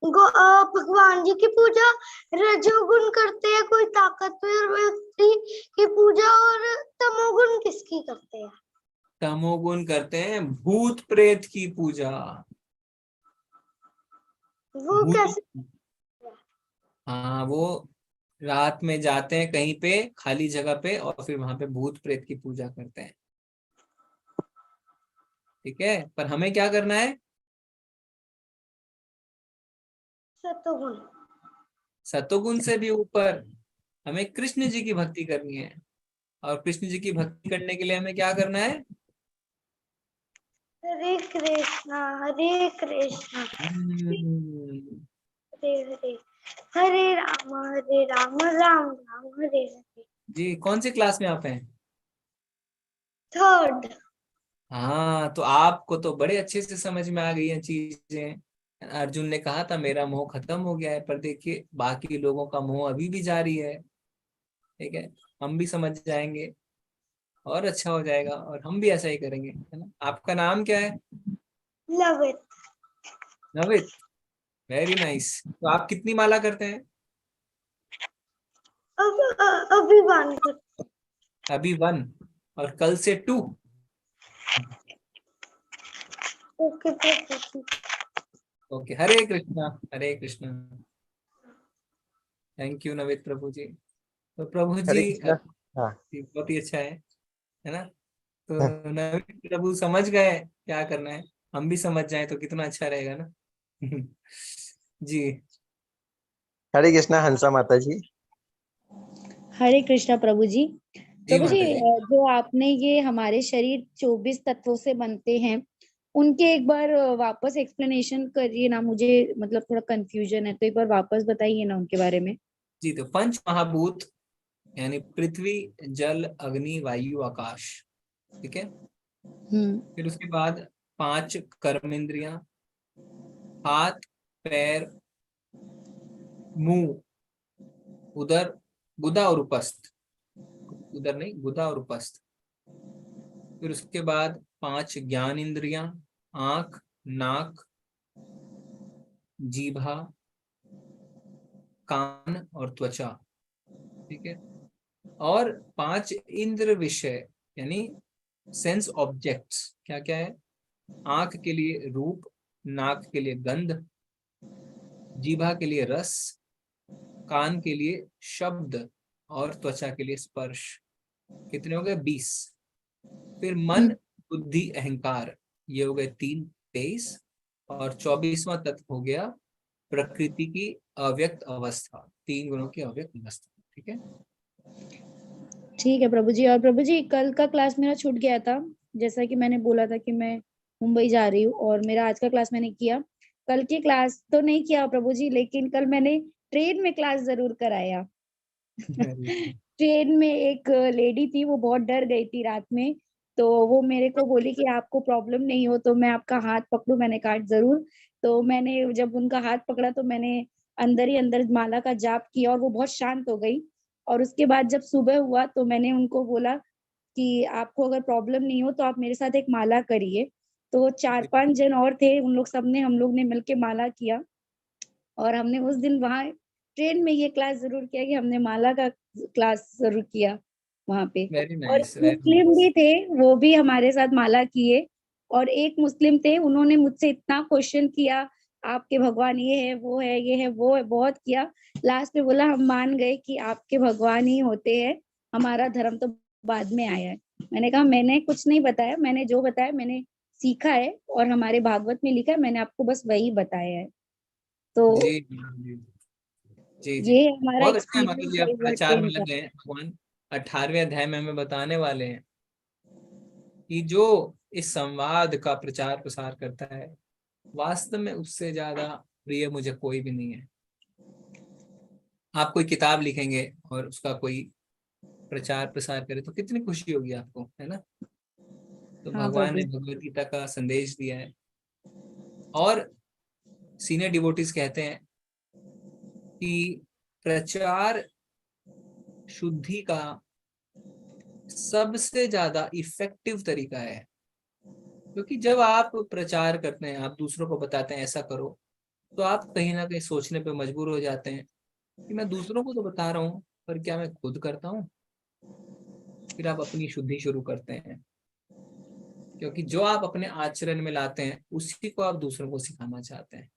भगवान जी की पूजा, रजोगुण करते हैं कोई ताकतवर व्यक्ति की पूजा, और तमोगुण किसकी करते हैं? तमोगुण करते हैं भूत प्रेत की पूजा। वो भूत, कैसे? हाँ, वो रात में जाते हैं कहीं पे खाली जगह पे और फिर वहां पे भूत प्रेत की पूजा करते हैं। ठीक है, पर हमें क्या करना है? सतोगुण। सतोगुण से भी ऊपर हमें कृष्ण जी की भक्ति करनी है, और कृष्ण जी की भक्ति करने के लिए हमें क्या करना है? हरे कृष्णा हरे कृष्णा हम्म, हरे हरे, हरे राम राम राम हरे हरे। जी कौन सी क्लास में आप हैं? 3rd। हाँ, तो आपको तो बड़े अच्छे से समझ में आ गई हैं चीजें। अर्जुन ने कहा था मेरा मोह खत्म हो गया है, पर देखिए बाकी लोगों का मोह अभी भी जारी है। ठीक है, हम भी समझ जाएंगे और अच्छा हो जाएगा, और हम भी ऐसा ही करेंगे, है ना। आपका नाम क्या है? Love it. Navit, very nice. तो आप कितनी माला करते हैं? अभी बांध कर। अभी 1, और कल से 2। ओके प्रभु जी। Okay, Hare Krishna Hare Krishna. Thank you Navit प्रभु जी। तो प्रभु जी हरे कृष्णा। हाँ। बहुत ही अच्छा है ना। तो नवित प्रभु समझ गए क्या करना है, हम भी समझ जाए तो कितना अच्छा रहेगा ना। जी हरे कृष्णा हंसा माता जी। हरे कृष्णा प्रभु जी। जी प्रभु जी, माता जी। जो आपने ये हमारे शरीर 24 तत्वों से बनते हैं, उनके एक बार वापस एक्सप्लेनेशन करिए ना, मुझे मतलब थोड़ा कंफ्यूजन है, तो एक बार वापस बताइए ना उनके बारे में। जी, तो पंच महाभूत यानी पृथ्वी, जल, अग्नि, वायु, आकाश। ठीक है, फिर उसके बाद 5 कर्मेंद्रियां, हाथ, पैर, मुंह, उदर, गुदा और उपस्थ। उदर नहीं, गुदा और उपस्थ। फिर उसके बाद 5 ज्ञान इंद्रियां, आंख, नाक, जीभा, कान और त्वचा। ठीक है, और 5 इंद्र विषय यानी सेंस ऑब्जेक्ट्स। क्या क्या है? आंख के लिए रूप, नाक के लिए गंध, जीभा के लिए रस, कान के लिए शब्द, और त्वचा के लिए स्पर्श। कितने हो गए? 20। फिर मन, बुद्धि, अहंकार, ये हो गए 3, 23। और 24वां तत्व हो गया प्रकृति की अव्यक्त अवस्था, 3 गुणों की अव्यक्त अवस्था। ठीक है, ठीक है प्रभु जी। और प्रभु जी, कल का क्लास मेरा छूट गया था, जैसा कि मैंने बोला था कि मैं मुंबई जा रही हूँ, और मेरा आज का क्लास मैंने किया। कल की क्लास तो नहीं किया प्रभु जी, लेकिन कल मैंने ट्रेन में क्लास जरूर कराया। ट्रेन में एक लेडी थी, वो बहुत डर गई थी रात में, तो वो मेरे को बोली कि आपको प्रॉब्लम नहीं हो तो मैं आपका हाथ पकड़ूं। मैंने कहा जरूर। तो मैंने जब उनका हाथ पकड़ा तो मैंने अंदर ही अंदर माला का जाप किया, और वो बहुत शांत हो गई। और उसके बाद जब सुबह हुआ तो मैंने उनको बोला कि आपको अगर प्रॉब्लम नहीं हो तो आप मेरे साथ एक माला करिए। तो 4-5 जन और थे, उन लोग सबने, हम लोग ने मिलके माला किया। और हमने उस दिन वहाँ ट्रेन में ये क्लास जरूर किया कि हमने माला का क्लास जरूर किया वहाँ पे। वेरी और नाइस, वेरी मुस्लिम नाइस। भी थे, वो भी हमारे साथ माला किए। और एक मुस्लिम थे, उन्होंने मुझसे इतना क्वेश्चन किया, आपके भगवान ये है, वो है, ये है, वो है, बहुत किया। लास्ट में बोला हम मान गए कि आपके भगवान ही होते हैं, हमारा धर्म तो बाद में आया है। मैंने कहा मैंने कुछ नहीं बताया, मैंने जो बताया मैंने सीखा है, और हमारे भागवत में लिखा है, मैंने आपको बस वही बताया है। तो जी जी जी जी, ये हमारा बहुत अच्छा है। मतलब एक्सपीरियंस जी है आप इस बार प्रचार में ट्रेन का। लग गए हैं। भगवान 18वें अध्याय में हमें बताने वाले हैं कि जो इस संवाद का प्रचार प्रसार करता है, वास्तव में उससे ज्यादा प्रिय मुझे कोई भी नहीं है। आप कोई किताब लिखेंगे और उसका कोई प्रचार प्रसार करे तो कितनी खुशी होगी आपको, है ना। तो हाँ भगवान ने प्रभु। भगवद गीता का संदेश दिया है और सीनियर डिवोटीज कहते हैं कि प्रचार शुद्धि का सबसे ज्यादा इफेक्टिव तरीका है, क्योंकि जब आप प्रचार करते हैं, आप दूसरों को बताते हैं ऐसा करो, तो आप कहीं ना कहीं सोचने पे मजबूर हो जाते हैं कि मैं दूसरों को तो बता रहा हूँ पर क्या मैं खुद करता हूँ। फिर आप अपनी शुद्धि शुरू करते हैं, क्योंकि जो आप अपने आचरण में लाते हैं उसी को आप दूसरों को सिखाना चाहते हैं।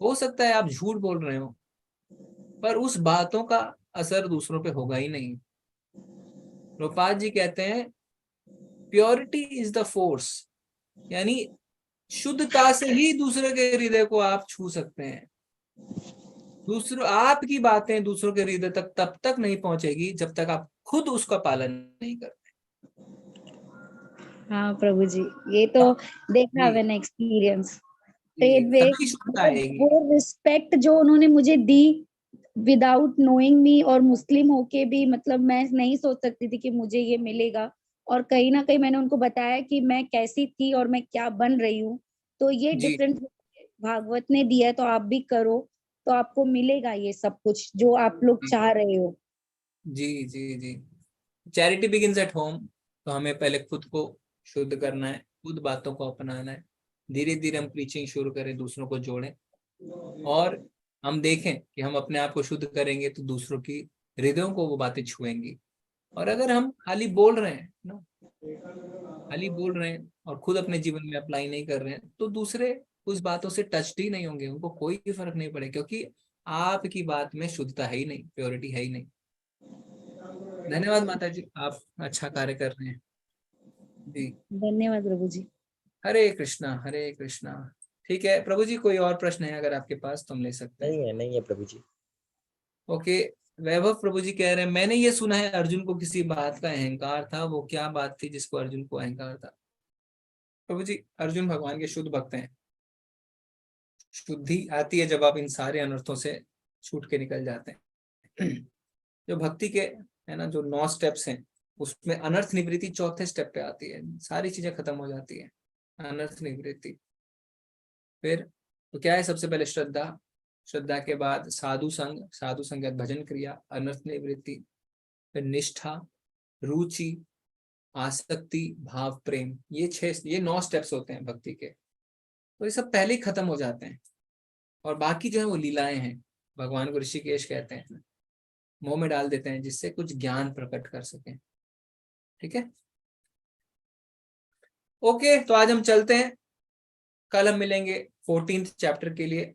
हो सकता है आप झूठ बोल रहे हो पर उस बातों का असर दूसरों पे होगा ही नहीं। प्रभुपाद जी कहते हैं प्योरिटी इज द फोर्स, यानी शुद्धता से ही दूसरे के हृदय को आप छू सकते हैं। दूसरों आपकी बातें दूसरों के हृदय तक तब तक नहीं पहुंचेगी जब तक आप खुद उसका पालन नहीं करते। हाँ प्रभु जी, ये तो देखा जी, मैंने एक्सपीरियंस। तभी शुद्धता आएगी। वो रिस्पेक्ट जो उन्होंने मुझे दी विदाउट नोइंग मी, और मुस्लिम होके भी मतलब मैं नहीं सोच सकती थी कि मुझे ये मिलेगा, और कहीं ना कहीं मैंने उनको बताया कि मैं कैसी थी और मैं क्या बन रही हूँ। तो ये जी डिफरेंस भागवत ने दिया है, तो आप भी करो तो आपको मिलेगा ये सब कुछ जो आप लोग चाह रहे हो। जी जी जी, चैरिटी बिगिंस एट होम। तो हमें पहले खुद को शुद्ध करना है, खुद बातों को अपनाना है, धीरे धीरे हम प्रीचिंग शुरू करें, दूसरों को जोड़ें, और हम देखें कि हम अपने आप को शुद्ध करेंगे तो दूसरों की हृदयों को वो बातें छुएंगी। और अगर हम खाली बोल रहे हैं ना, खाली बोल रहे हैं और खुद अपने जीवन में अप्लाई नहीं कर रहे हैं, तो दूसरे उस बातों से टच्ड ही नहीं होंगे, उनको कोई फर्क नहीं पड़ेगा, क्योंकि आपकी बात में शुद्धता है ही नहीं, प्योरिटी है ही नहीं। धन्यवाद माता जी, आप अच्छा कार्य कर रहे हैं जी। धन्यवाद प्रभु जी। हरे कृष्णा हरे कृष्णा। ठीक है प्रभु जी, कोई और प्रश्न है अगर आपके पास तो हम ले सकते हैं। नहीं है प्रभु जी। ओके, वैभव प्रभु जी कह रहे हैं मैंने ये सुना है अर्जुन को किसी बात का अहंकार था, वो क्या बात थी जिसको अर्जुन को अहंकार था। प्रभु जी, अर्जुन भगवान के शुद्ध भक्त हैं। शुद्धि आती है जब आप इन सारे अनर्थों से छूट के निकल जाते हैं। जो भक्ति के है ना, जो 9 स्टेप्स हैं उसमें अनर्थ निवृत्ति चौथे स्टेप पे आती है, सारी चीजें खत्म हो जाती है, अनर्थ निवृत्ति। फिर तो क्या है, सबसे पहले श्रद्धा, श्रद्धा के बाद साधु संग, साधु संगत भजन क्रिया, अनर्थ निवृत्ति, फिर निष्ठा, रुचि, आसक्ति, भाव, प्रेम। ये 9 स्टेप्स होते हैं भक्ति के। तो ये सब पहले ही खत्म हो जाते हैं, और बाकी जो है वो लीलाएं हैं। भगवान को ऋषिकेश कहते हैं, मुंह में डाल देते हैं जिससे कुछ ज्ञान प्रकट कर सकें। ठीक है, ओके, तो आज हम चलते हैं, कल हम मिलेंगे 14th चैप्टर के लिए,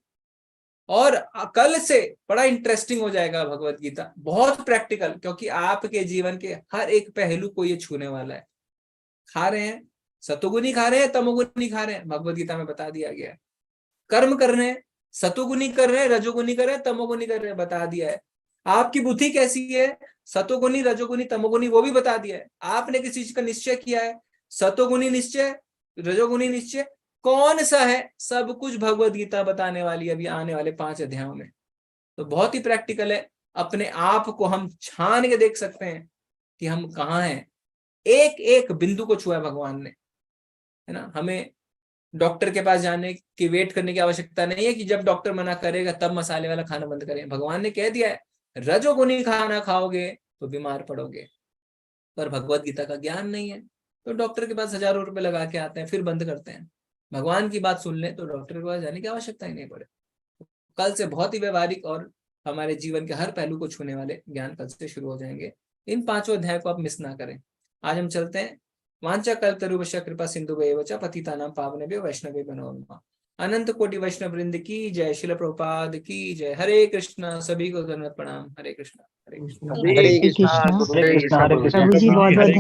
और कल से बड़ा इंटरेस्टिंग हो जाएगा भगवत गीता, बहुत प्रैक्टिकल, क्योंकि आपके जीवन के हर एक पहलू को ये छूने वाला है। खा रहे हैं, सतोगुनी खा रहे हैं, तमोगुनी खा रहे हैं, भगवत गीता में बता दिया गया है। कर्म कर रहे हैं, सतोगुनी कर रहे हैं, रजोगुनी कर रहे हैं, तमोगुनी कर रहे हैं, बता दिया है। आपकी बुद्धि कैसी है, सतोगुनी, रजोगुनी, तमोगुनी, वो भी बता दिया है। आपने किसी चीज का निश्चय किया है, सतोगुनी निश्चय, रजोगुनी निश्चय, कौन सा है, सब कुछ भगवत गीता बताने वाली है अभी आने वाले 5 अध्यायों में। तो बहुत ही प्रैक्टिकल है, अपने आप को हम छान के देख सकते हैं कि हम कहाँ हैं। एक एक बिंदु को छुआ भगवान ने, है ना। हमें डॉक्टर के पास जाने की वेट करने की आवश्यकता नहीं है कि जब डॉक्टर मना करेगा तब मसाले वाला खाना बंद करें। भगवान ने कह दिया है रजोगुनी खाना खाओगे तो बीमार पड़ोगे, पर भगवत गीता का ज्ञान नहीं है तो डॉक्टर के पास हजारों रुपए लगा के आते हैं, फिर बंद करते हैं। भगवान की बात सुन ले तो डॉक्टर के पास जाने की आवश्यकता ही नहीं पड़े। कल से बहुत ही व्यवहारिक और हमारे जीवन के हर पहलू को छूने वाले ज्ञान कल से शुरू हो जाएंगे। इन 5 अध्याय को आप मिस ना करें। आज हम चलते हैं। वांचा कल्पतरुभ्यश्च कृपा सिंधुभ्येव च पतितानां पावनेभ्यो वैष्णवेभ्यो नमो नमः। अनंत कोटि वैष्णव वृंद की जय, श्रील प्रभुपाद की जय। हरे कृष्णा, सभी को धन्यवाद, प्रणाम। हरे कृष्णा हरे कृष्णा। हरे कृष्णा प्रभु जी बहुत बहुत